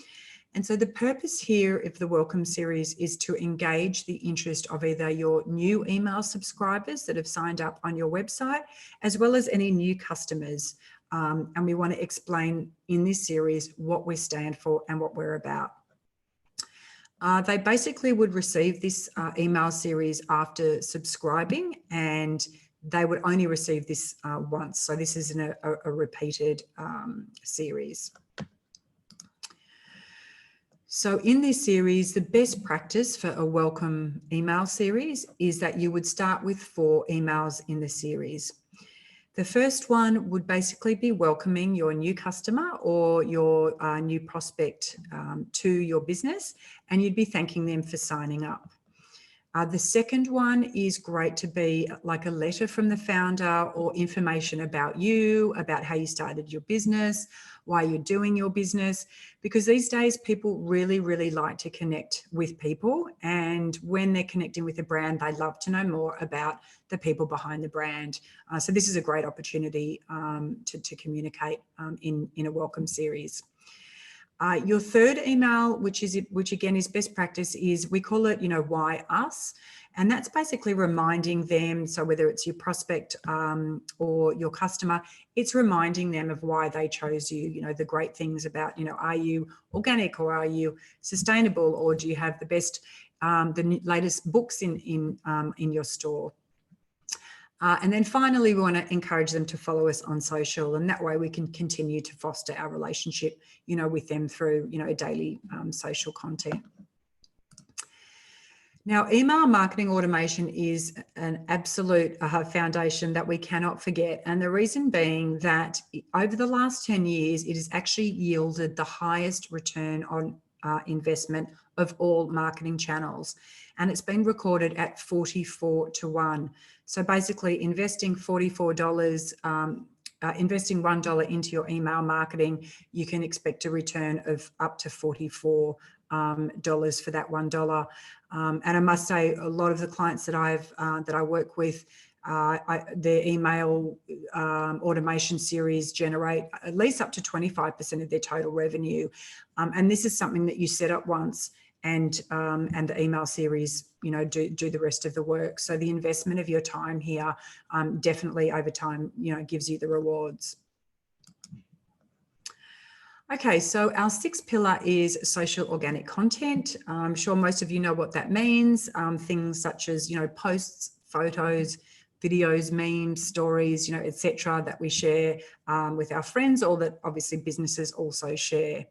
And so the purpose here of the welcome series is to engage the interest of either your new email subscribers that have signed up on your website, as well as any new customers. And we want to explain in this series what we stand for and what we're about. They basically would receive this email series after subscribing, and they would only receive this once. So this isn't a repeated series. So in this series, the best practice for a welcome email series is that you would start with 4 emails in the series. The first one would basically be welcoming your new customer or your new prospect to your business, and you'd be thanking them for signing up. The second one is great to be like a letter from the founder or information about you, about how you started your business, why you're doing your business, because these days people really, really like to connect with people. And when they're connecting with a brand, they love to know more about the people behind the brand. So this is a great opportunity to communicate in a welcome series. Your third email, which again is best practice, is we call it, why us? And that's basically reminding them. So whether it's your prospect or your customer, it's reminding them of why they chose you, the great things about, are you organic or are you sustainable, or do you have the best, the latest books in your store? And then finally, we want to encourage them to follow us on social, and that way we can continue to foster our relationship, with them through, daily social content. Now, email marketing automation is an absolute foundation that we cannot forget. And the reason being that over the last 10 years, it has actually yielded the highest return on investment of all marketing channels. And it's been recorded at 44-1. So basically investing $44, investing $1 into your email marketing, you can expect a return of up to $44 for that $1. And I must say, a lot of the clients that I work with, their email automation series generate at least up to 25% of their total revenue. And this is something that you set up once, and the email series, do the rest of the work. So the investment of your time here definitely over time, gives you the rewards. Okay, so our 6th pillar is social organic content. I'm sure most of you know what that means. Things such as, posts, photos, videos, memes, stories, etc., that we share with our friends, or that obviously businesses also share.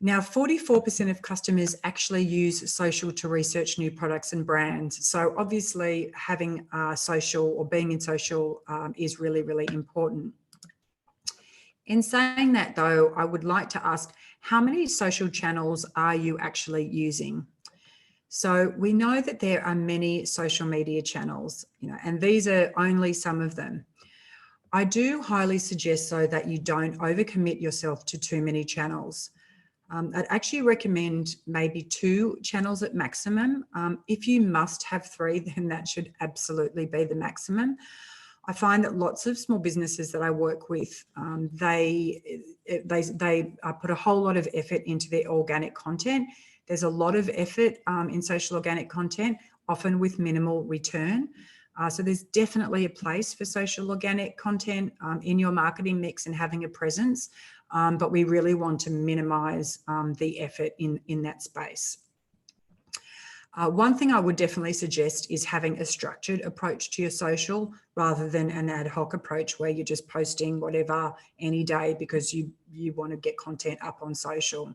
Now, 44% of customers actually use social to research new products and brands. So obviously having social or being in social is really, really important. In saying that though, I would like to ask, how many social channels are you actually using? So we know that there are many social media channels, and these are only some of them. I do highly suggest though that you don't overcommit yourself to too many channels. I'd actually recommend maybe 2 channels at maximum. If you must have 3, then that should absolutely be the maximum. I find that lots of small businesses that I work with, they put a whole lot of effort into their organic content. There's a lot of effort in social organic content, often with minimal return. So there's definitely a place for social organic content in your marketing mix and having a presence, but we really want to minimize the effort in that space. One thing I would definitely suggest is having a structured approach to your social rather than an ad hoc approach where you're just posting whatever any day because you want to get content up on social.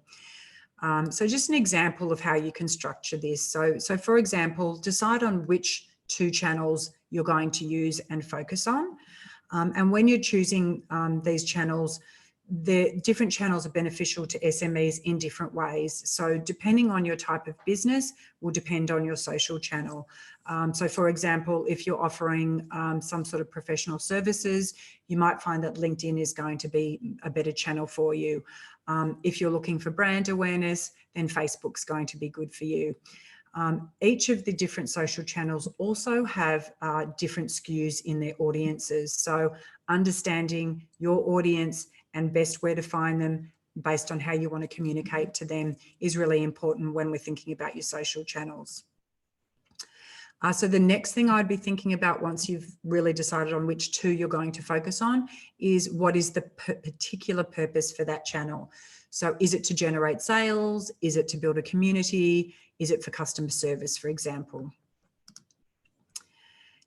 So just an example of how you can structure this. So for example, decide on which 2 channels you're going to use and focus on. And when you're choosing these channels, the different channels are beneficial to SMEs in different ways. So depending on your type of business will depend on your social channel. So for example, if you're offering some sort of professional services, you might find that LinkedIn is going to be a better channel for you. If you're looking for brand awareness, then Facebook's going to be good for you. Each of the different social channels also have different skews in their audiences. So understanding your audience and best where to find them based on how you want to communicate to them is really important when we're thinking about your social channels. So the next thing I'd be thinking about once you've really decided on which two you're going to focus on is what is the particular purpose for that channel. So is it to generate sales? Is it to build a community? Is it for customer service, for example?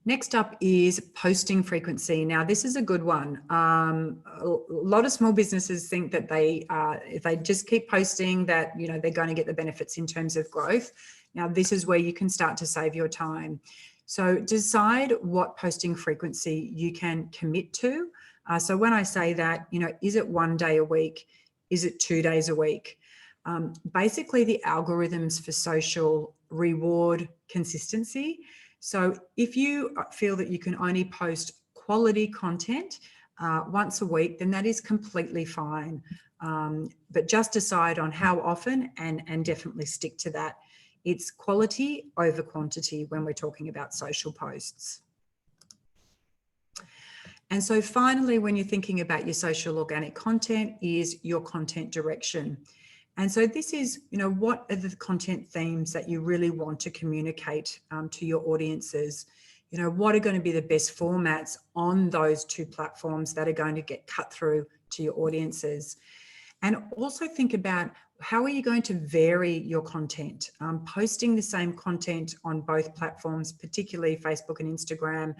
Next up is posting frequency. Now, this is a good one. A lot of small businesses think that if they just keep posting that, they're going to get the benefits in terms of growth. Now, this is where you can start to save your time. So decide what posting frequency you can commit to. So when I say that, is it 1 day a week? Is it 2 days a week? Basically, the algorithms for social reward consistency. So if you feel that you can only post quality content once a week, then that is completely fine. But just decide on how often and definitely stick to that. It's quality over quantity when we're talking about social posts. And so finally, when you're thinking about your social organic content is your content direction. And so this is, what are the content themes that you really want to communicate to your audiences? What are going to be the best formats on those two platforms that are going to get cut through to your audiences? And also think about how are you going to vary your content? Posting the same content on both platforms, particularly Facebook and Instagram,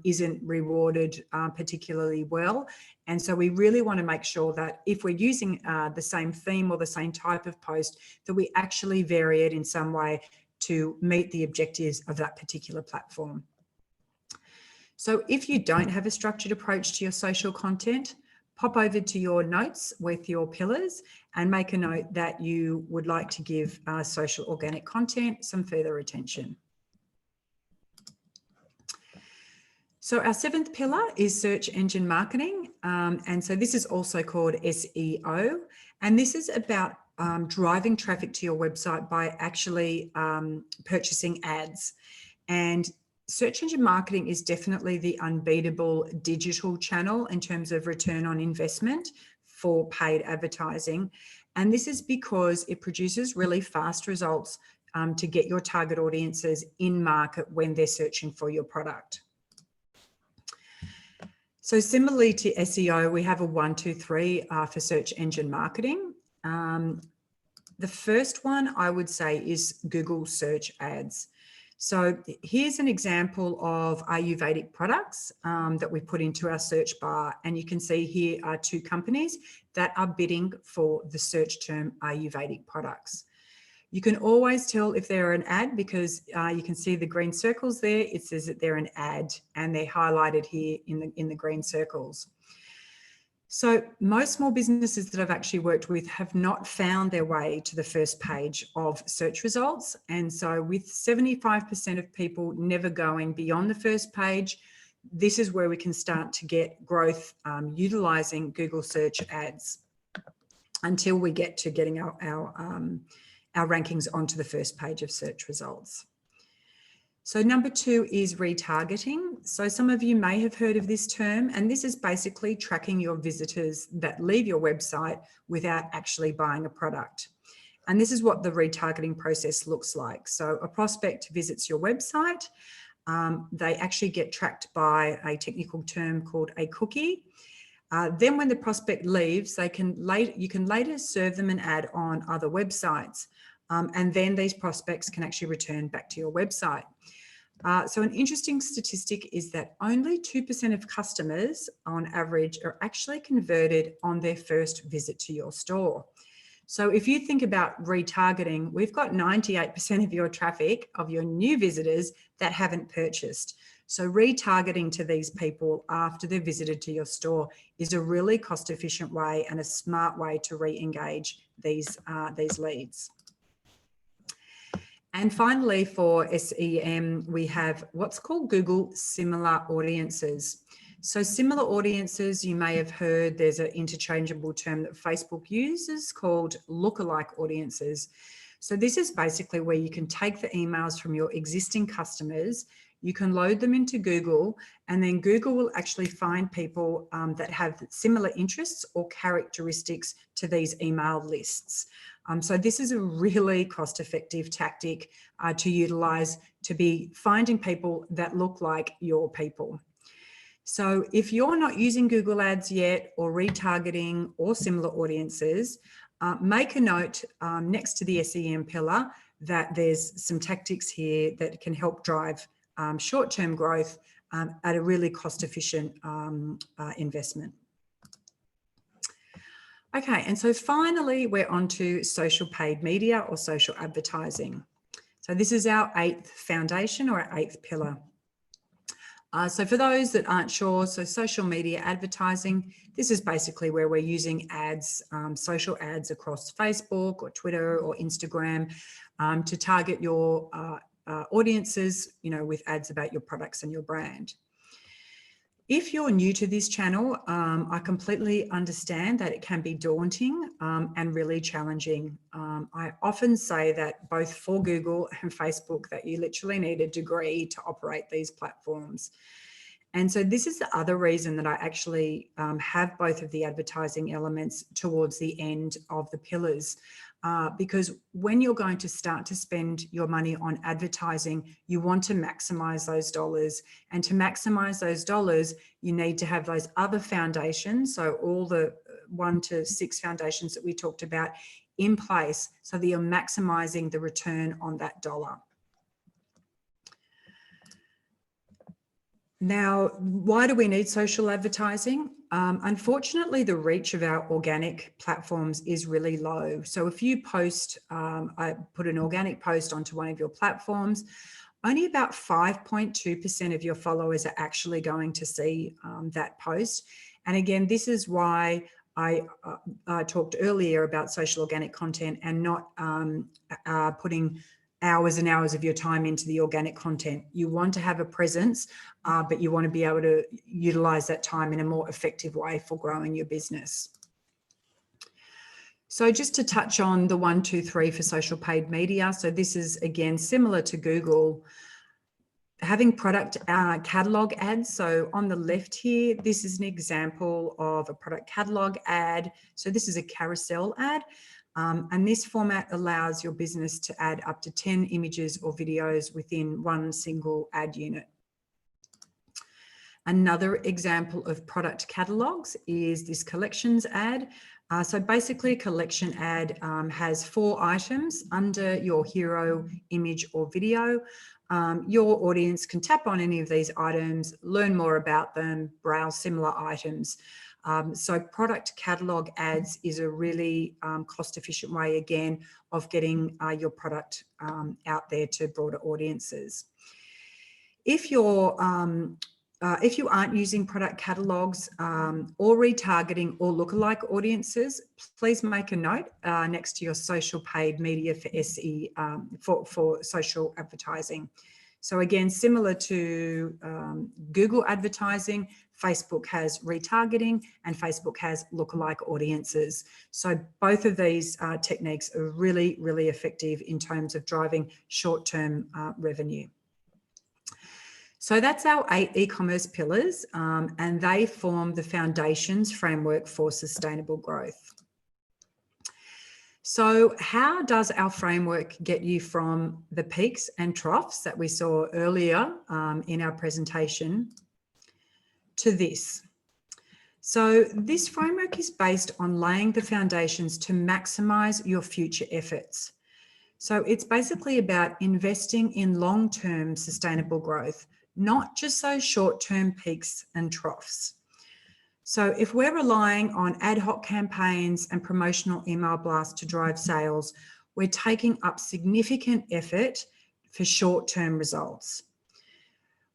isn't rewarded particularly well. And so we really want to make sure that if we're using the same theme or the same type of post, that we actually vary it in some way to meet the objectives of that particular platform. So if you don't have a structured approach to your social content, pop over to your notes with your pillars and make a note that you would like to give social organic content some further attention. So our 7th pillar is search engine marketing. And so this is also called SEO. And this is about driving traffic to your website by actually purchasing ads. And search engine marketing is definitely the unbeatable digital channel in terms of return on investment for paid advertising. And this is because it produces really fast results to get your target audiences in market when they're searching for your product. So similarly to SEO, we have a 1, 2, 3 for search engine marketing. The first one I would say is Google search ads. So here's an example of Ayurvedic products that we put into our search bar. And you can see here are 2 companies that are bidding for the search term Ayurvedic products. You can always tell if they're an ad because you can see the green circles there. It says that they're an ad and they're highlighted here in the green circles. So most small businesses that I've actually worked with have not found their way to the first page of search results. And so with 75% of people never going beyond the first page, this is where we can start to get growth utilizing Google search ads until we get to getting our rankings onto the first page of search results. So number 2 is retargeting. So some of you may have heard of this term, and this is basically tracking your visitors that leave your website without actually buying a product. And this is what the retargeting process looks like. So a prospect visits your website. They actually get tracked by a technical term called a cookie. Then when the prospect leaves, you can later serve them an ad on other websites. And then these prospects can actually return back to your website. So an interesting statistic is that only 2% of customers on average are actually converted on their first visit to your store. So if you think about retargeting, we've got 98% of your traffic, of your new visitors that haven't purchased. So retargeting to these people after they've visited to your store is a really cost-efficient way and a smart way to re-engage these leads. And finally, for SEM, we have what's called Google Similar Audiences. So similar audiences, you may have heard there's an interchangeable term that Facebook uses called lookalike audiences. So this is basically where you can take the emails from your existing customers, you can load them into Google, and then Google will actually find people that have similar interests or characteristics to these email lists. So this is a really cost-effective tactic to utilize to be finding people that look like your people. So if you're not using Google Ads yet, or retargeting or similar audiences, make a note next to the SEM pillar that there's some tactics here that can help drive short-term growth at a really cost-efficient investment. Okay, and so finally, we're on to social paid media or social advertising. So this is our 8th foundation or our 8th pillar. So for those that aren't sure, so social media advertising, this is basically where we're using ads, social ads across Facebook or Twitter or Instagram to target your audiences, with ads about your products and your brand. If you're new to this channel, I completely understand that it can be daunting and really challenging. I often say that both for Google and Facebook that you literally need a degree to operate these platforms. And so this is the other reason that I actually have both of the advertising elements towards the end of the pillars. Because when you're going to start to spend your money on advertising, you want to maximize those dollars. And to maximize those dollars, you need to have those other foundations. So all the 1 to 6 foundations that we talked about in place so that you're maximizing the return on that dollar. Now, why do we need social advertising? Unfortunately, the reach of our organic platforms is really low. So if you post, I put an organic post onto one of your platforms, only about 5.2% of your followers are actually going to see that post. And again, this is why I talked earlier about social organic content and not putting hours and hours of your time into the organic content. You want to have a presence, but you want to be able to utilize that time in a more effective way for growing your business. So just to touch on the 1, 2, 3 for social paid media. So this is again, similar to Google, having product catalog ads. So on the left here, this is an example of a product catalog ad. So this is a carousel ad. And this format allows your business to add up to 10 images or videos within one single ad unit. Another example of product catalogs is this collections ad. So basically a collection ad has 4 items under your hero image or video. Your audience can tap on any of these items, learn more about them, browse similar items. So product catalog ads is a really cost-efficient way, again, of getting your product out there to broader audiences. If you aren't using product catalogs or retargeting or lookalike audiences, please make a note next to your social paid media for SE for social advertising. So again, similar to Google advertising, Facebook has retargeting and Facebook has lookalike audiences. So both of these techniques are really, really effective in terms of driving short-term revenue. So that's our 8 e-commerce pillars, and they form the foundations framework for sustainable growth. So how does our framework get you from the peaks and troughs that we saw earlier in our presentation to this? So this framework is based on laying the foundations to maximize your future efforts. So it's basically about investing in long-term sustainable growth, not just those short-term peaks and troughs. So if we're relying on ad hoc campaigns and promotional email blasts to drive sales, we're taking up significant effort for short-term results.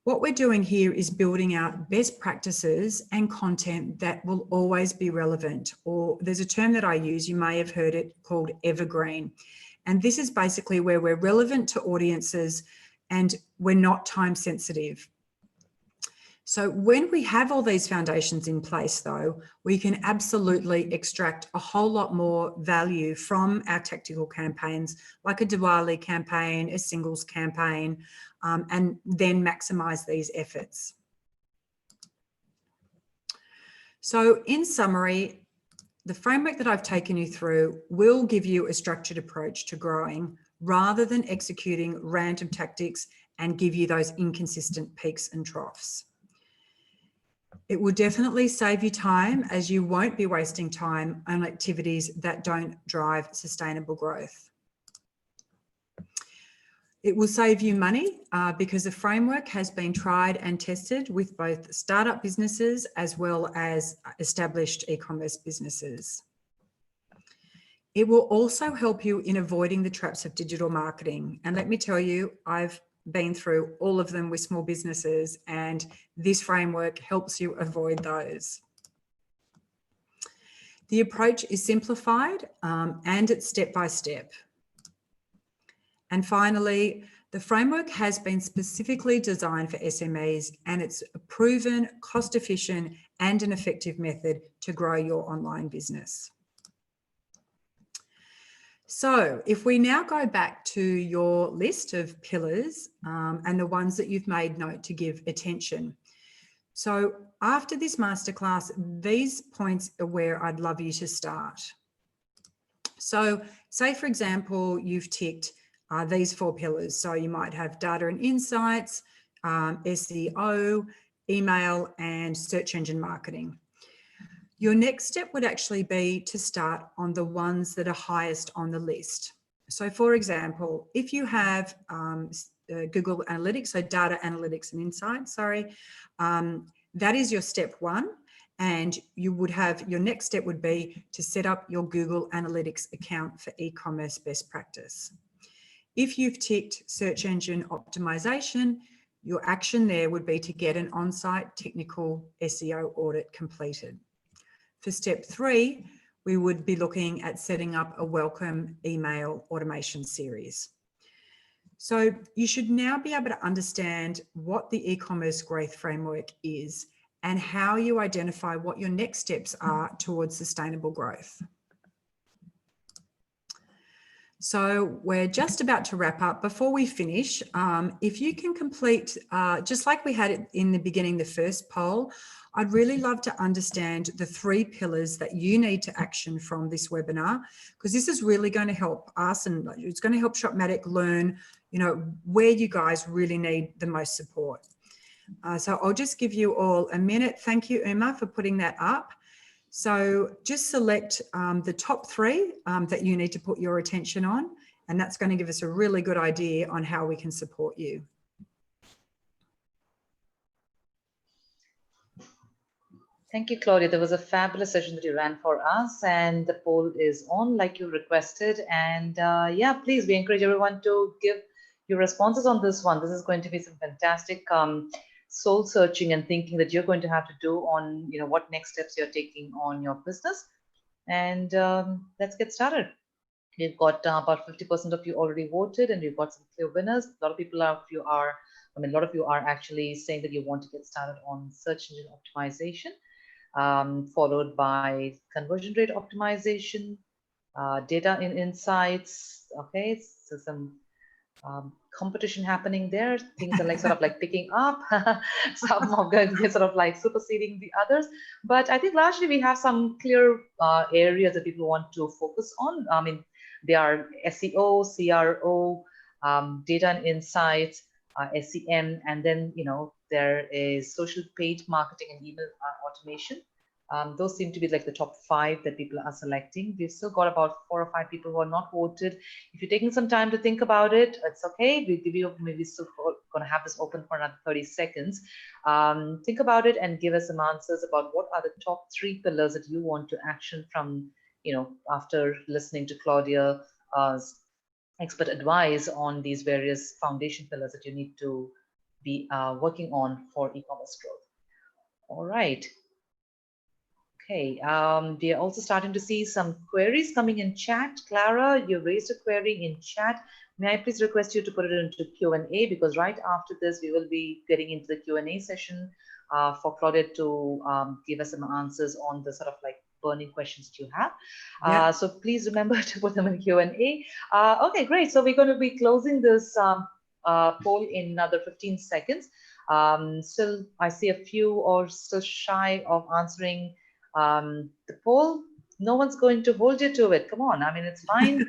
What we're doing here is building out best practices and content that will always be relevant, or there's a term that I use, you may have heard it, called evergreen. And this is basically where we're relevant to audiences and we're not time sensitive. So when we have all these foundations in place, though, we can absolutely extract a whole lot more value from our tactical campaigns, like a Diwali campaign, a singles campaign, and then maximize these efforts. So in summary, the framework that I've taken you through will give you a structured approach to growing rather than executing random tactics and give you those inconsistent peaks and troughs. It will definitely save you time, as you won't be wasting time on activities that don't drive sustainable growth. It will save you money because the framework has been tried and tested with both startup businesses as well as established e-commerce businesses. It will also help you in avoiding the traps of digital marketing. And let me tell you, I've been through all of them with small businesses, and this framework helps you avoid those. The approach is simplified and it's step by step. And finally, the framework has been specifically designed for SMEs, and it's a proven, cost-efficient and an effective method to grow your online business. So if we now go back to your list of pillars and the ones that you've made note to give attention. So after this masterclass, these points are where I'd love you to start. So say, for example, you've ticked these 4 pillars. So you might have data and insights, SEO, email, and search engine marketing. Your next step would actually be to start on the ones that are highest on the list. So for example, if you have Google Analytics, so data analytics and insights, that is your step 1. And you would have, your next step would be to set up your Google Analytics account for e-commerce best practice. If you've ticked search engine optimization, your action there would be to get an on-site technical SEO audit completed. For step 3, we would be looking at setting up a welcome email automation series. So you should now be able to understand what the e-commerce growth framework is and how you identify what your next steps are towards sustainable growth. So we're just about to wrap up. Before we finish, if you can complete, just like we had it in the beginning, the first poll, I'd really love to understand the 3 pillars that you need to action from this webinar, because this is really going to help us and it's going to help Shopmatic learn, where you guys really need the most support. So I'll just give you all a minute. Thank you, Uma, for putting that up. So just select the top 3 that you need to put your attention on, and that's going to give us a really good idea on how we can support you. Thank you, Claudia. There was a fabulous session that you ran for us, and the poll is on like you requested. And yeah, please, we encourage everyone to give your responses on this one. This is going to be some fantastic soul searching and thinking that you're going to have to do on, what next steps you're taking on your business. And let's get started. We've got about 50% of you already voted, and we've got some clear winners. A lot of you are actually saying that you want to get started on search engine optimization, followed by conversion rate optimization, data and insights. Okay, so some competition happening there. Things are like sort of like picking up. Some of them are sort of like superseding the others. But I think largely we have some clear areas that people want to focus on. I mean, they are SEO, CRO, data and insights, SEM, and then there is social paid marketing and email automation. Those seem to be like the top 5 that people are selecting. We've still got about 4 or 5 people who are not voted. If you're taking some time to think about it, it's okay. We'll give you, maybe still going to have this open for another 30 seconds. Think about it and give us some answers about what are the top 3 pillars that you want to action from, after listening to Claudia's expert advice on these various foundation pillars that you need to be working on for e-commerce growth. All right. Okay, we are also starting to see some queries coming in chat. Clara, you raised a query in chat. May I please request you to put it into Q&A, because right after this, we will be getting into the Q&A session for Claudia to give us some answers on the sort of like burning questions that you have. Yeah. So please remember to put them in Q&A. Okay, great. So we're going to be closing this poll in another 15 seconds. Still, I see a few are still shy of answering the poll. No one's going to hold you to it. Come on. I mean, it's fine.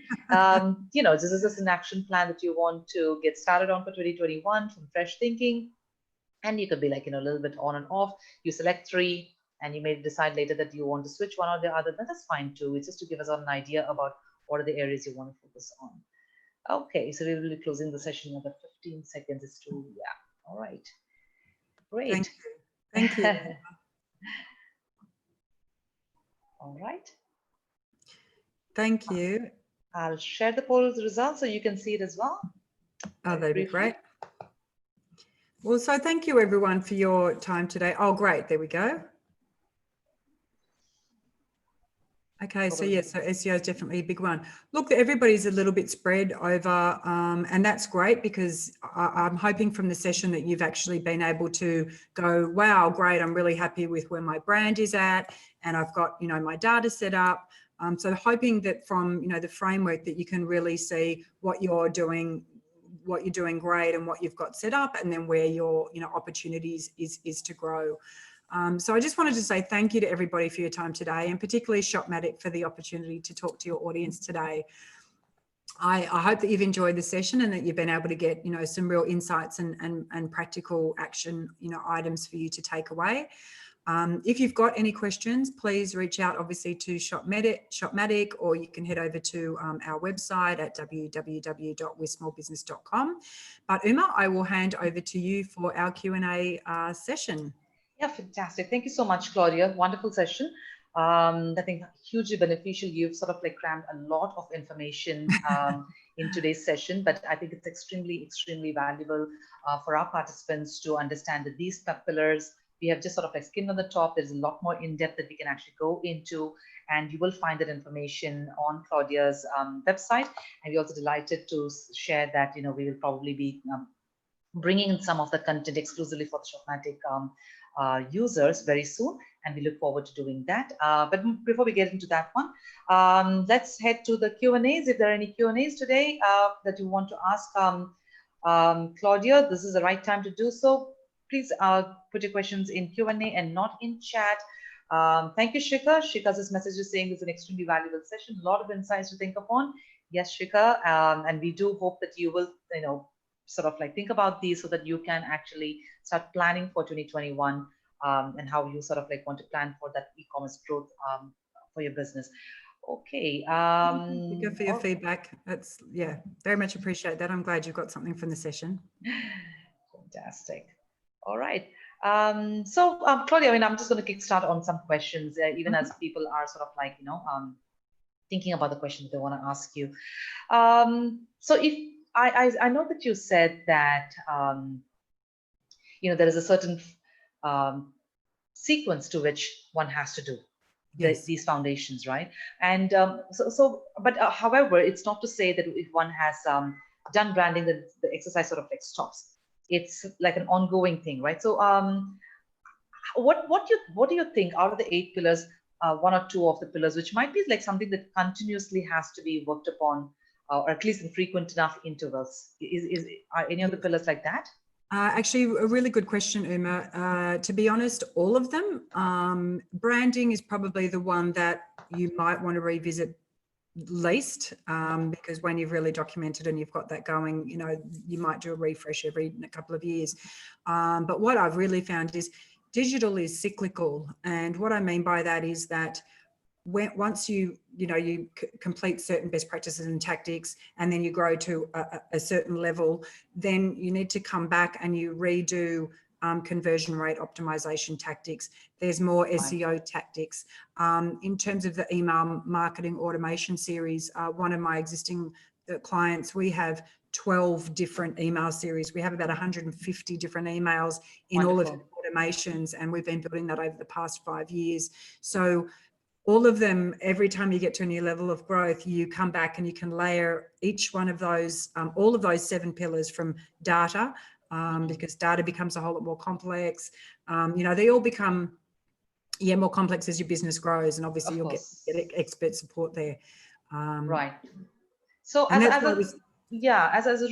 You know, this is just an action plan that you want to get started on for 2021 from fresh thinking. And you could be like, you know, a little bit on and off. You select 3 and you may decide later that you want to switch one or the other. That's fine too. It's just to give us an idea about what are the areas you want to focus on. Okay, so we will be closing the session in another 15 seconds. It's true. Yeah. All right. Great. Thank you. Thank you. All right. Thank you. I'll share the poll results so you can see it as well. Oh, that'd be great. Well, so thank you everyone for your time today. Oh, great. There we go. Okay, so yeah, so SEO is definitely a big one. Look, everybody's a little bit spread over, and that's great because I'm hoping from the session that you've actually been able to go, wow, great, I'm really happy with where my brand is at, and I've got, you know, my data set up. So hoping that from, you know, the framework that you can really see what you're doing great and what you've got set up, and then where your, you know, opportunities is to grow. So I just wanted to say thank you to everybody for your time today, and particularly Shopmatic for the opportunity to talk to your audience today. I hope that you've enjoyed the session and that you've been able to get, you know, some real insights and practical action, you know, items for you to take away. If you've got any questions, please reach out obviously to Shopmatic, or you can head over to our website at www.withsmallbusiness.com. But Uma, I will hand over to you for our Q&A session. Yeah, fantastic. Thank you so much, Claudia. Wonderful session. I think hugely beneficial. You've sort of like crammed a lot of information in today's session, but I think it's extremely, extremely valuable for our participants to understand that these pillars, we have just sort of like skimmed on the top. There's a lot more in depth that we can actually go into, and you will find that information on Claudia's website. And we're also delighted to share that, you know, we will probably be bringing in some of the content exclusively for the Shopmatic users very soon, and we look forward to doing that. But before we get into that one, let's head to the Q&As. If there are any Q&As today that you want to ask Claudia, this is the right time to do so. Please put your questions in Q&A and not in chat. Thank you, Shika. Shika's message is saying it's an extremely valuable session, a lot of insights to think upon. Yes, Shika, and we do hope that you will, you know, sort of like think about these so that you can actually start planning for 2021 and how you sort of like want to plan for that e-commerce growth for your business. Okay. Thank you for your feedback. That's, yeah, very much appreciate that. I'm glad you got something from the session. Fantastic. All right. So Claudia, I mean, I'm just going to kickstart on some questions, even as people are sort of like, you know, thinking about the questions they want to ask you. So if I know that you said that, you know, there is a certain sequence to which one has to do these foundations, right? And but however, it's not to say that if one has done branding, the exercise sort of like stops. It's like an ongoing thing, right? So what do you think out of the 8 pillars, 1 or 2 of the pillars, which might be like something that continuously has to be worked upon, or at least in frequent enough intervals? Are any of the pillars like that? Actually, a really good question, Uma. To be honest, all of them. Branding is probably the one that you might want to revisit least, because when you've really documented and you've got that going, you know, you might do a refresh every couple of years. But what I've really found is digital is cyclical. And what I mean by that is that once you complete certain best practices and tactics, and then you grow to a certain level, then you need to come back and you redo conversion rate optimization tactics. There's more SEO tactics. In terms of the email marketing automation series, one of my existing clients, we have 12 different email series. We have about 150 different emails in all of the automations, and we've been building that over the past 5 years. So all of them, every time you get to a new level of growth, you come back and you can layer each one of those, all of those 7 pillars, from data because data becomes a whole lot more complex. They all become more complex as your business grows, and obviously you'll get expert support there. Right. So as a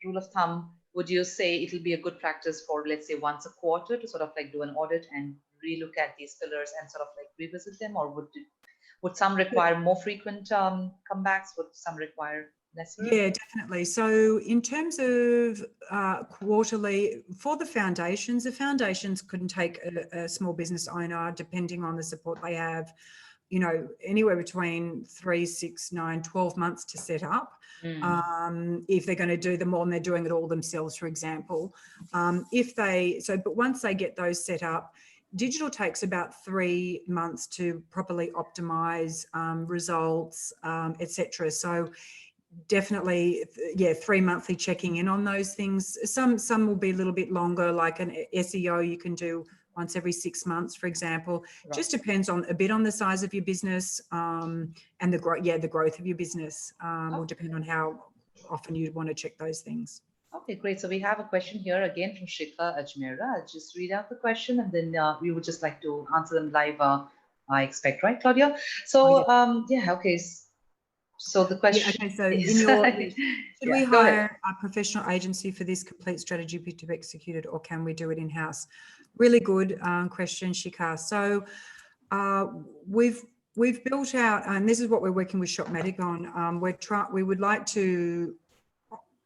rule of thumb, would you say it'll be a good practice for, let's say, once a quarter to sort of like do an audit and relook at these pillars and sort of like revisit them, or would some require more frequent comebacks? Would some require lesser? Yeah, definitely. So in terms of quarterly, for the foundations couldn't take a small business owner, depending on the support they have, anywhere between 3, 6, 9, 12 months to set up. If they're going to do them all and they're doing it all themselves, for example. But once they get those set up, digital takes about 3 months to properly optimize results, etc. So definitely, 3 monthly checking in on those things. Some will be a little bit longer, like an SEO you can do once every 6 months, for example. Right. Just depends on a bit on the size of your business and the growth of your business will depend on how often you'd want to check those things. Okay, great. So we have a question here again from Shikha Ajmera. I'll just read out the question and then we would just like to answer them live, I expect, right, Claudia? So, okay. So the question is, should we hire a professional agency for this complete strategy to be executed, or can we do it in-house? Really good question, Shikha. So we've built out, and this is what we're working with Shopmatic on. We would like to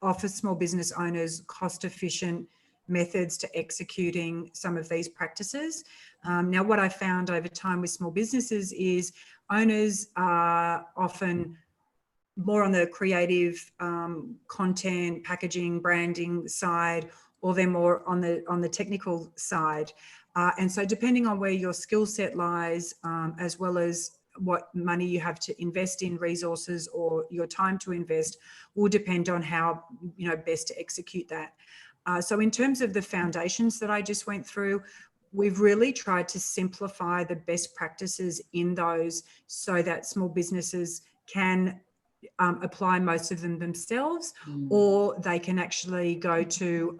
offer small business owners cost-efficient methods to executing some of these practices. Now, what I found over time with small businesses is owners are often more on the creative content, packaging, branding side, or they're more on the technical side. And so depending on where your skill set lies, as well as what money you have to invest in resources or your time to invest, will depend on how best to execute that. So in terms of the foundations that I just went through, we've really tried to simplify the best practices in those so that small businesses can apply most of them themselves, or they can actually go to,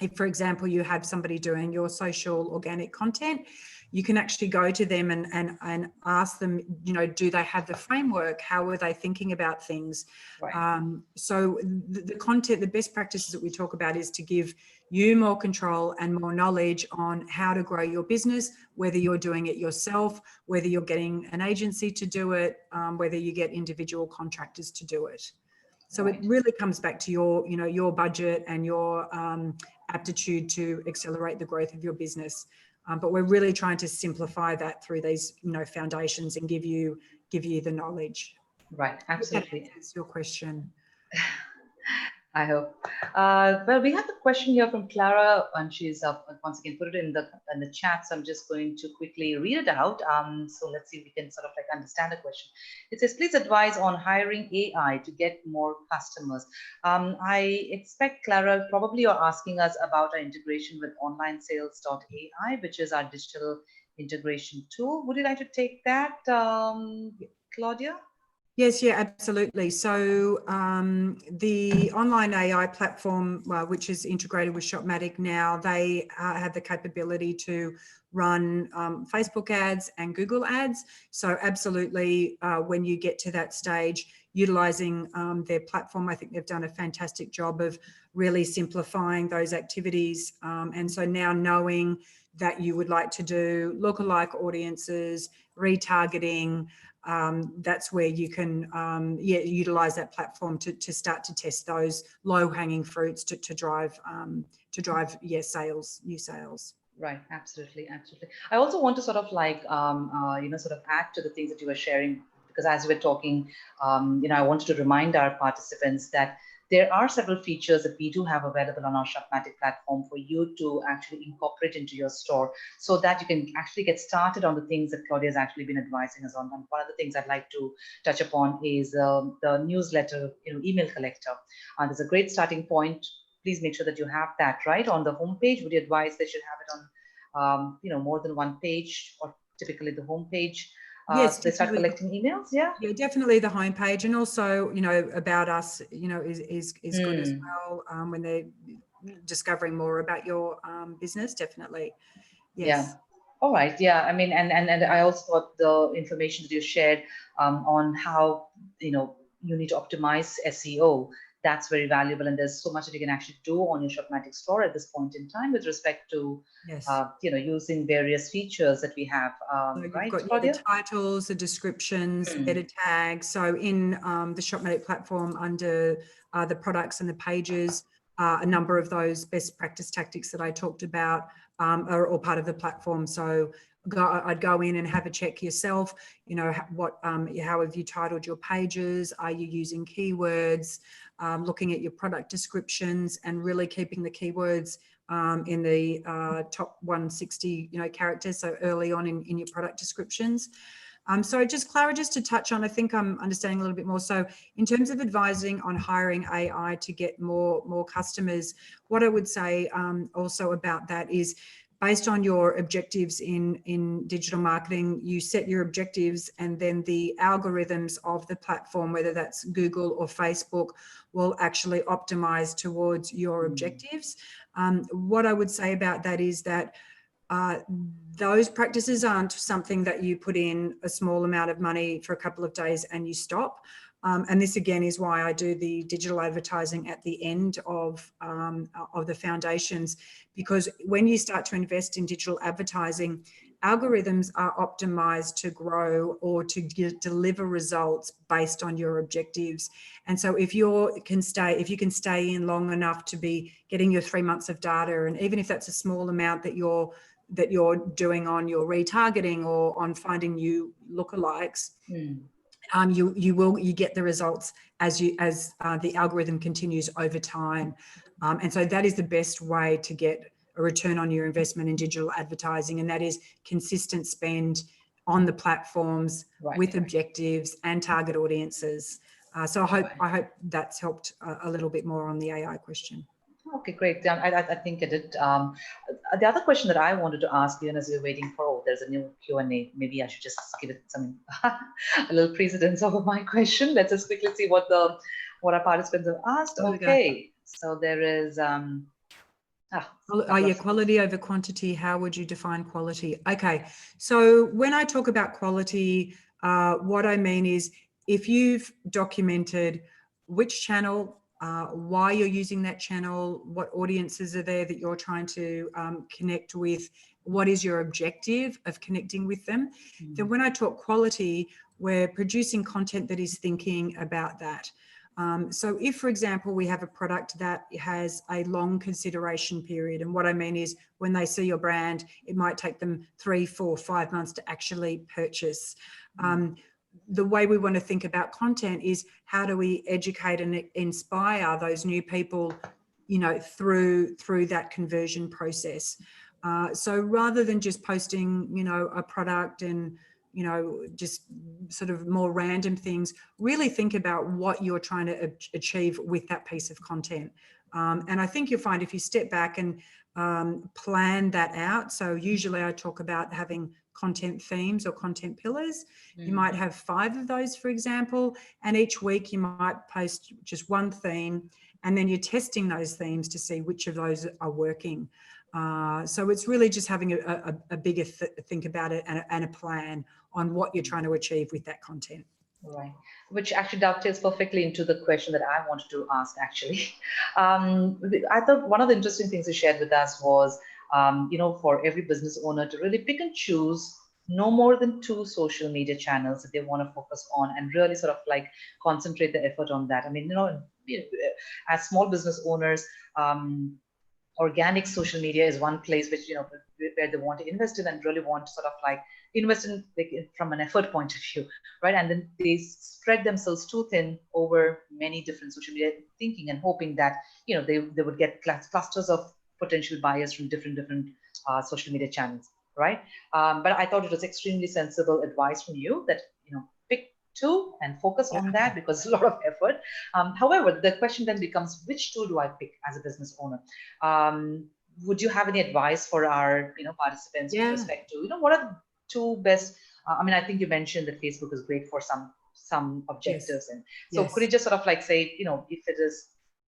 if, for example, you have somebody doing your social organic content, you can actually go to them and ask them, do they have the framework? How are they thinking about things? Right. So the content, the best practices that we talk about is to give you more control and more knowledge on how to grow your business, whether you're doing it yourself, whether you're getting an agency to do it, whether you get individual contractors to do it. So It really comes back to your budget and your aptitude to accelerate the growth of your business. But we're really trying to simplify that through these, foundations and give you the knowledge. Right, absolutely. That's your question. I hope. Well, we have a question here from Clara, and she's once again put it in the chat. So I'm just going to quickly read it out. So let's see if we can sort of like understand the question. It says, please advise on hiring AI to get more customers. I expect, Clara, probably you're asking us about our integration with onlinesales.ai, which is our digital integration tool. Would you like to take that, Claudia? Yes, absolutely. So the online AI platform, which is integrated with Shopmatic now, they have the capability to run Facebook ads and Google ads. So absolutely, when you get to that stage, utilising their platform, I think they've done a fantastic job of really simplifying those activities. And so now knowing that you would like to do lookalike audiences, retargeting, that's where you can utilize that platform to start to test those low-hanging fruits to drive new sales. Right, absolutely. I also want to sort of like sort of add to the things that you were sharing, because as we were talking, I wanted to remind our participants that there are several features that we do have available on our Shopmatic platform for you to actually incorporate into your store, so that you can actually get started on the things that Claudia has actually been advising us on. And one of the things I'd like to touch upon is the newsletter, email collector. There's a great starting point. Please make sure that you have that right on the homepage. Would you advise they should have it on, more than one page, or typically the homepage? Yes, they start collecting emails. Yeah, definitely the homepage, and also about us, is good as well. When they discovering more about your business, definitely. Yeah. Yes. All right. Yeah. I mean, and I also thought the information that you shared on how, you need to optimize SEO, that's very valuable. And there's so much that you can actually do on your Shopmatic store at this point in time with respect to, Yes. using various features that we have, So you've right, got, yeah, the Claudia? titles, the descriptions, Hmm. meta tags. So in the Shopmatic platform, under the products and the pages, a number of those best practice tactics that I talked about are all part of the platform. So I'd go in and have a check yourself. How have you titled your pages? Are you using keywords? Looking at your product descriptions and really keeping the keywords in the top 160 characters, so early on in your product descriptions. So just Clara, just to touch on, I think I'm understanding a little bit more. So in terms of advising on hiring AI to get more customers, what I would say also about that is, based on your objectives in digital marketing, you set your objectives, and then the algorithms of the platform, whether that's Google or Facebook, will actually optimize towards your objectives. What I would say about that is that those practices aren't something that you put in a small amount of money for a couple of days and you stop. And this again is why I do the digital advertising at the end of the foundations, because when you start to invest in digital advertising, algorithms are optimized to grow or to deliver results based on your objectives. And so if you can stay in long enough to be getting your 3 months of data, and even if that's a small amount that you're doing on your retargeting or on finding new lookalikes, you get the results as the algorithm continues over time. And so that is the best way to get a return on your investment in digital advertising, and that is consistent spend on the platforms with objectives and target audiences. So I hope that's helped a little bit more on the AI question. Okay, great. I think it did. The other question that I wanted to ask you, and as we're waiting for, there's a new Q&A.Maybe I should just give it some a little precedence over my question. Let's just quickly see what our participants have asked. Okay, so there is quality over quantity. How would you define quality? Okay, so when I talk about quality, what I mean is, if you've documented which channel, why you're using that channel, what audiences are there that you're trying to connect with, what is your objective of connecting with them, then when I talk quality, we're producing content that is thinking about that. So if, for example, we have a product that has a long consideration period, and what I mean is, when they see your brand, it might take them 3, 4, 5 months to actually purchase. The way we want to think about content is, how do we educate and inspire those new people, through that conversion process. So rather than just posting, a product and just sort of more random things, really think about what you're trying to achieve with that piece of content. And I think you'll find, if you step back and plan that out, so usually I talk about having content themes or content pillars. You might have 5 of those, for example, and each week you might post just one theme, and then you're testing those themes to see which of those are working. So it's really just having a bigger think about it, and a plan on what you're trying to achieve with that content. Right, which actually dovetails perfectly into the question that I wanted to ask, actually. I thought one of the interesting things you shared with us was, for every business owner to really pick and choose no more than 2 social media channels that they want to focus on, and really sort of like concentrate the effort on that. I mean, as small business owners, organic social media is one place which, where they want to invest in, and really want to sort of like invest in, like, from an effort point of view, right? And then they spread themselves too thin over many different social media, thinking and hoping that, they would get clusters of potential buyers from different social media channels, right? But I thought it was extremely sensible advice from you that, pick 2 and focus on that, because it's a lot of effort. However, the question then becomes, which 2 do I pick as a business owner? Would you have any advice for our, participants with respect to, what are the 2 best? I mean, I think you mentioned that Facebook is great for some objectives, and so could you just sort of like say, if it is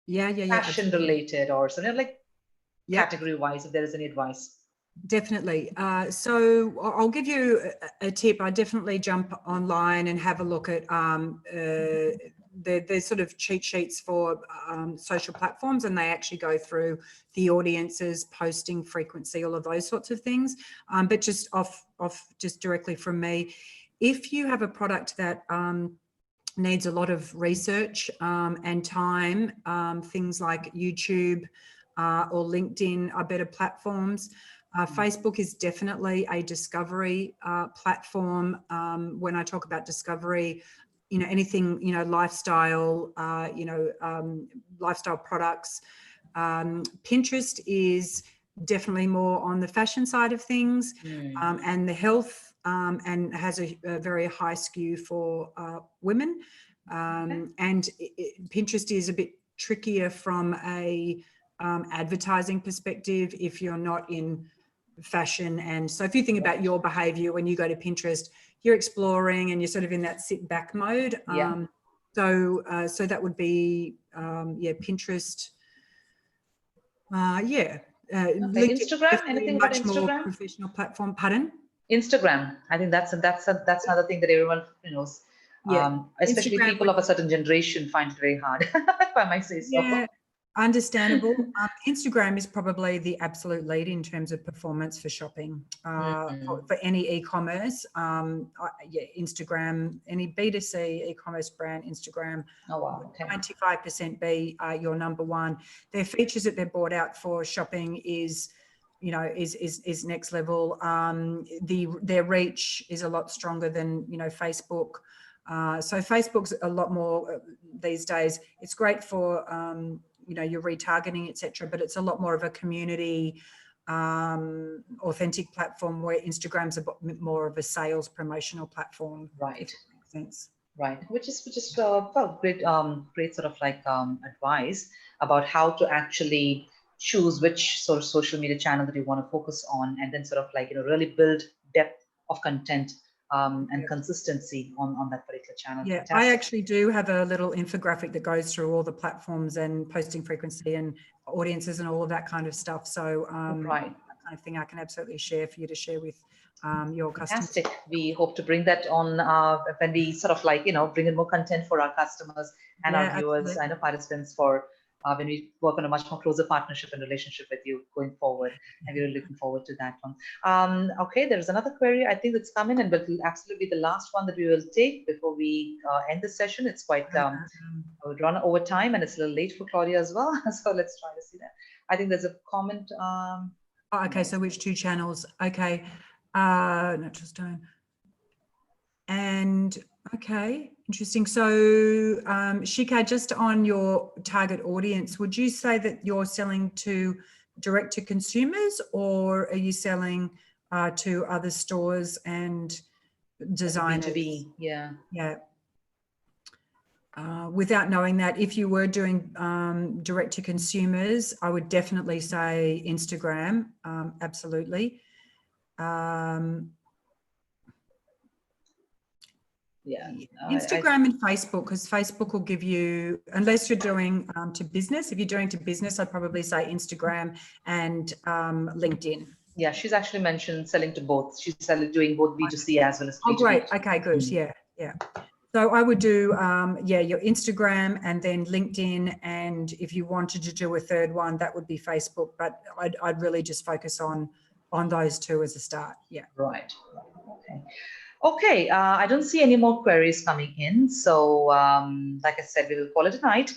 Yeah, fashion absolutely. related or something like Yep. category wise, if there is any advice? Definitely. So I'll give you a tip. I definitely jump online and have a look at there's sort of cheat sheets for social platforms, and they actually go through the audiences, posting frequency, all of those sorts of things. But just off just directly from me, if you have a product that needs a lot of research and time, things like YouTube or LinkedIn are better platforms. Facebook is definitely a discovery platform. When I talk about discovery, anything, lifestyle, lifestyle products. Pinterest is definitely more on the fashion side of things, and the health, and has a very high skew for women. And Pinterest is a bit trickier from a advertising perspective if you're not in fashion. And so if you think about your behavior when you go to Pinterest, you're exploring and you're sort of in that sit back mode. So that would be Pinterest. Okay. LinkedIn is Instagram, definitely anything about much more Instagram? professional platform. Pardon? Instagram. I think that's another thing that everyone knows. Yeah. Especially Instagram people of a certain generation find it very hard, if I might say so. Yeah, understandable. Instagram is probably the absolute lead in terms of performance for shopping, for any e-commerce. Instagram, any B2C e-commerce brand, Instagram, Oh, wow. Okay. 95% be your number one. Their features that they're brought out for shopping is next level. Their reach is a lot stronger than Facebook. So Facebook's a lot more these days. It's great for your retargeting, etc., but it's a lot more of a community authentic platform, where Instagram's a bit more of a sales promotional platform. Right. If that makes sense. Right, which is great great sort of like advice about how to actually choose which sort of social media channel that you want to focus on, and then sort of like really build depth of content and consistency on that particular channel. Yeah, Fantastic. I actually do have a little infographic that goes through all the platforms and posting frequency and audiences and all of that kind of stuff. So Right. that kind of thing I can absolutely share for you to share with your customers. Fantastic. We hope to bring that on when we sort of like, bring in more content for our customers and our viewers Absolutely. and participants for when we work on a much more closer partnership and relationship with you going forward. And we're looking forward to that one. Okay, there's another query I think that's come in, and will absolutely be the last one that we will take before we end the session. It's quite, I would run over time, and it's a little late for Claudia as well. So let's try to see that. I think there's a comment. Okay, so which two channels? Okay. Natural stone. And okay, interesting. So Shika, just on your target audience, would you say that you're selling to direct to consumers, or are you selling to other stores and designers? B2B, yeah. Yeah. Without knowing that, if you were doing direct to consumers, I would definitely say Instagram, absolutely. Yeah, Instagram and Facebook, because Facebook will give you, unless you're doing to business. If you're doing to business, I'd probably say Instagram and LinkedIn. Yeah, she's actually mentioned selling to both. She's doing both B2C as well as B2B. Oh, great. Okay, good. Yeah. So I would do, your Instagram and then LinkedIn. And if you wanted to do a third one, that would be Facebook. But I'd really just focus on those two as a start. Yeah. Right. Okay. Okay, I don't see any more queries coming in. So, like I said, we will call it a night.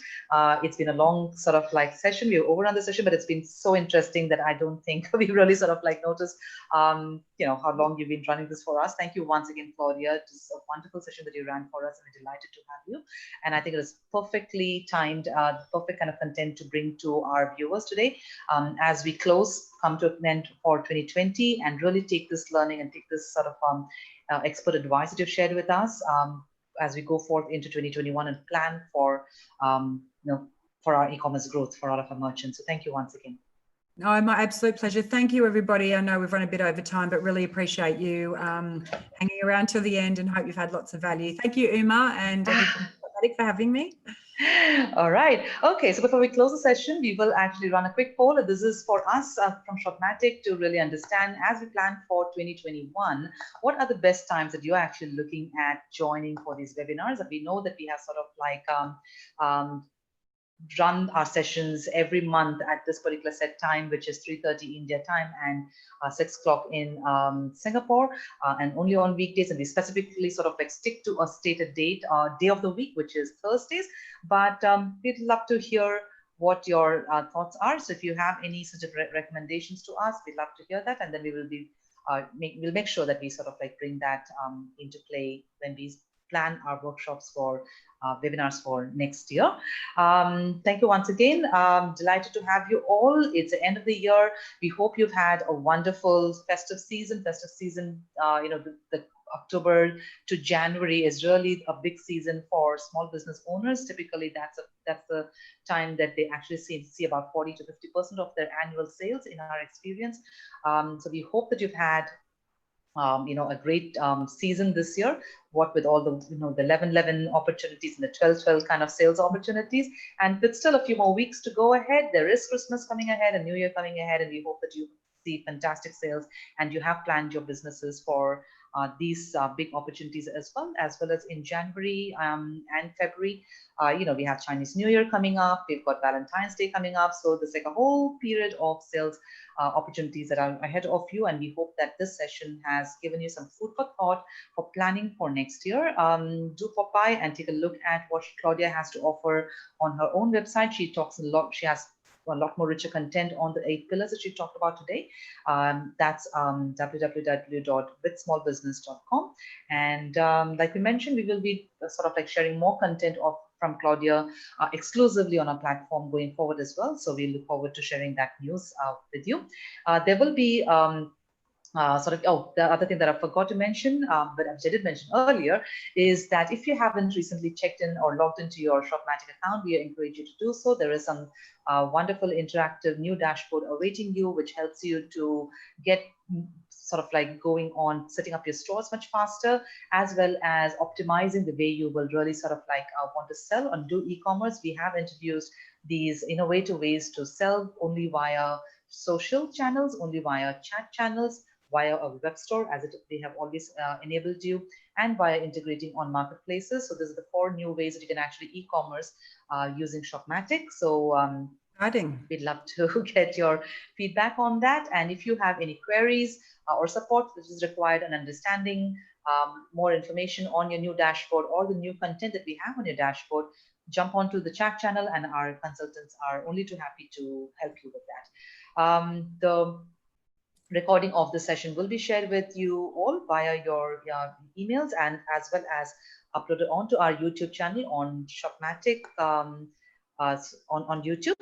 It's been a long sort of like session. We overrun the session, but it's been so interesting that I don't think we really sort of like noticed, how long you've been running this for us. Thank you once again, Claudia. It was a wonderful session that you ran for us, and we're delighted to have you. And I think it was perfectly timed, perfect kind of content to bring to our viewers today. As we come to an end for 2020, and really take this learning and take this sort of expert advice that you've shared with us as we go forth into 2021 and plan for for our e-commerce growth for all of our merchants. So thank you once again. No, my absolute pleasure. Thank you, everybody. I know we've run a bit over time, but really appreciate you hanging around till the end, and hope you've had lots of value. Thank you, Uma and everybody for having me. All right. Okay. So before we close the session, we will actually run a quick poll. This is for us from Shopmatic to really understand as we plan for 2021, what are the best times that you're actually looking at joining for these webinars? And we know that we have sort of like run our sessions every month at this particular set time, which is 3:30 India time and 6 o'clock in Singapore, and only on weekdays. And we specifically sort of like stick to a stated date, day of the week, which is Thursdays. But we'd love to hear what your thoughts are. So if you have any such recommendations to us, we'd love to hear that, and then we will be we'll make sure that we sort of like bring that into play when we plan our workshops for webinars for next year. Thank you once again. Delighted to have you all. It's the end of the year. We hope you've had a wonderful festive season. You know, the October to January is really a big season for small business owners. Typically, that's the time that they actually see about 40 to 50% of their annual sales in our experience. So we hope that you've had you know, a great season this year, what with all the, you know, the 11-11 opportunities and the 12-12 kind of sales opportunities. And with still a few more weeks to go ahead, there is Christmas coming ahead and New Year coming ahead. And we hope that you see fantastic sales and you have planned your businesses for these big opportunities as well as in January and February. You know, we have Chinese New Year coming up. We've got Valentine's Day coming up. So there's like a whole period of sales opportunities that are ahead of you. And we hope that this session has given you some food for thought for planning for next year. Do pop by and take a look at what Claudia has to offer on her own website. She talks a lot. She has a lot more richer content on the 8 pillars that she talked about today. That's www.withsmallbusiness.com. And like we mentioned, we will be sort of like sharing more content from Claudia exclusively on our platform going forward as well. So we look forward to sharing that news with you. There will be the other thing that I forgot to mention, but I did mention earlier, is that if you haven't recently checked in or logged into your Shopmatic account, we encourage you to do so. There is some wonderful interactive new dashboard awaiting you, which helps you to get sort of like going on setting up your stores much faster, as well as optimizing the way you will really sort of like want to sell and do e-commerce. We have introduced these innovative ways to sell only via social channels, only via chat channels, via a web store, as they have always enabled you, and via integrating on marketplaces. So these are the 4 new ways that you can actually e-commerce using Shopmatic. So we'd love to get your feedback on that. And if you have any queries or support which is required and understanding more information on your new dashboard or the new content that we have on your dashboard, jump onto the chat channel and our consultants are only too happy to help you with that. The recording of the session will be shared with you all via your emails and as well as uploaded onto our YouTube channel on Shopmatic on YouTube.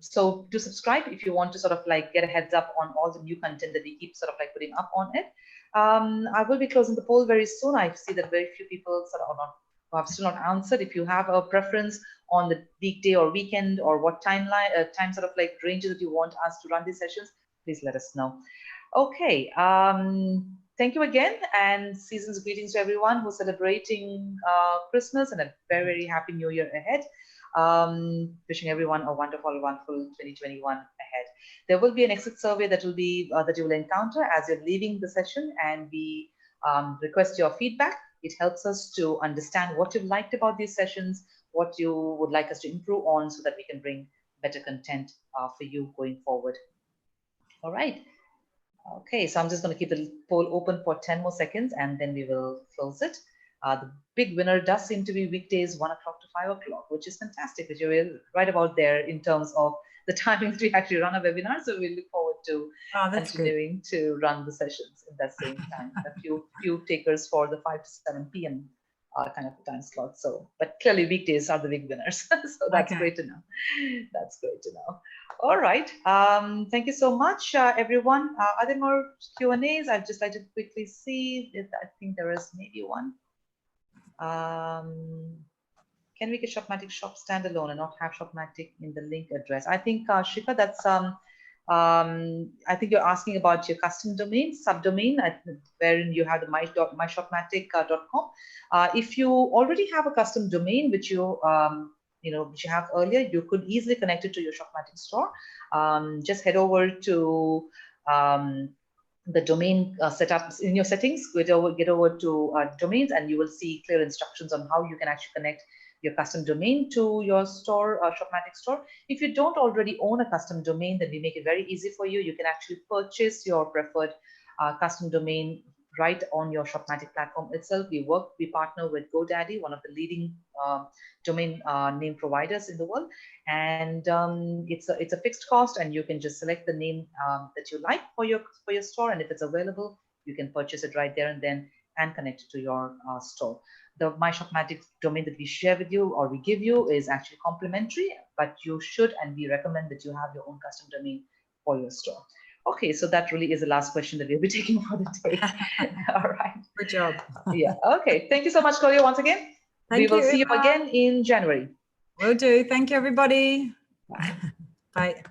So to subscribe if you want to sort of like get a heads up on all the new content that we keep sort of like putting up on it. I will be closing the poll very soon. I see that very few people sort of have still not answered. If you have a preference on the weekday or weekend or what time sort of like ranges that you want us to run these sessions, please let us know. Okay, thank you again, and season's greetings to everyone who's celebrating Christmas, and a very, very happy New Year ahead. Wishing everyone a wonderful 2021 ahead. There will be an exit survey that will be that you will encounter as you're leaving the session, and we request your feedback. It helps us to understand what you've liked about these sessions, what you would like us to improve on, so that we can bring better content for you going forward. All right. Okay, so I'm just going to keep the poll open for 10 more seconds and then we will close it. The big winner does seem to be weekdays 1 o'clock to 5 o'clock, which is fantastic, because you're right about there in terms of the timings we actually run a webinar. So we look forward to continuing to run the sessions in that same time. A few takers for the 5 to 7 p.m. Kind of time slot. So, but clearly weekdays are the big winners. So that's great to know. That's great to know. All right. Thank you so much, everyone. Are there more Q&As? I'd just like to quickly see. I think there is maybe one. Can we get Shopmatic Shop standalone and not have Shopmatic in the link address? I think, Shika, that's I think you're asking about your custom domain, subdomain, wherein you have the myshopmatic.com. If you already have a custom domain, which you which you have earlier, you could easily connect it to your Shopmatic store. Just head over to the domain setup in your settings, get over to domains, and you will see clear instructions on how you can actually connect your custom domain to your store, Shopmatic store. If you don't already own a custom domain, then we make it very easy for you. You can actually purchase your preferred custom domain right on your Shopmatic platform itself. We partner with GoDaddy, one of the leading domain name providers in the world, and it's a fixed cost, and you can just select the name that you like for your store, and if it's available, you can purchase it right there and then and connect it to your store. The My Shopmatic domain that we share with you or we give you is actually complimentary, but you should and we recommend that you have your own custom domain for your store. Okay, so that really is the last question that we'll be taking for the day. All right. Good job. Yeah. Okay. Thank you so much, Claudia, once again. We will see you again in January. Will do. Thank you, everybody. Bye. Bye.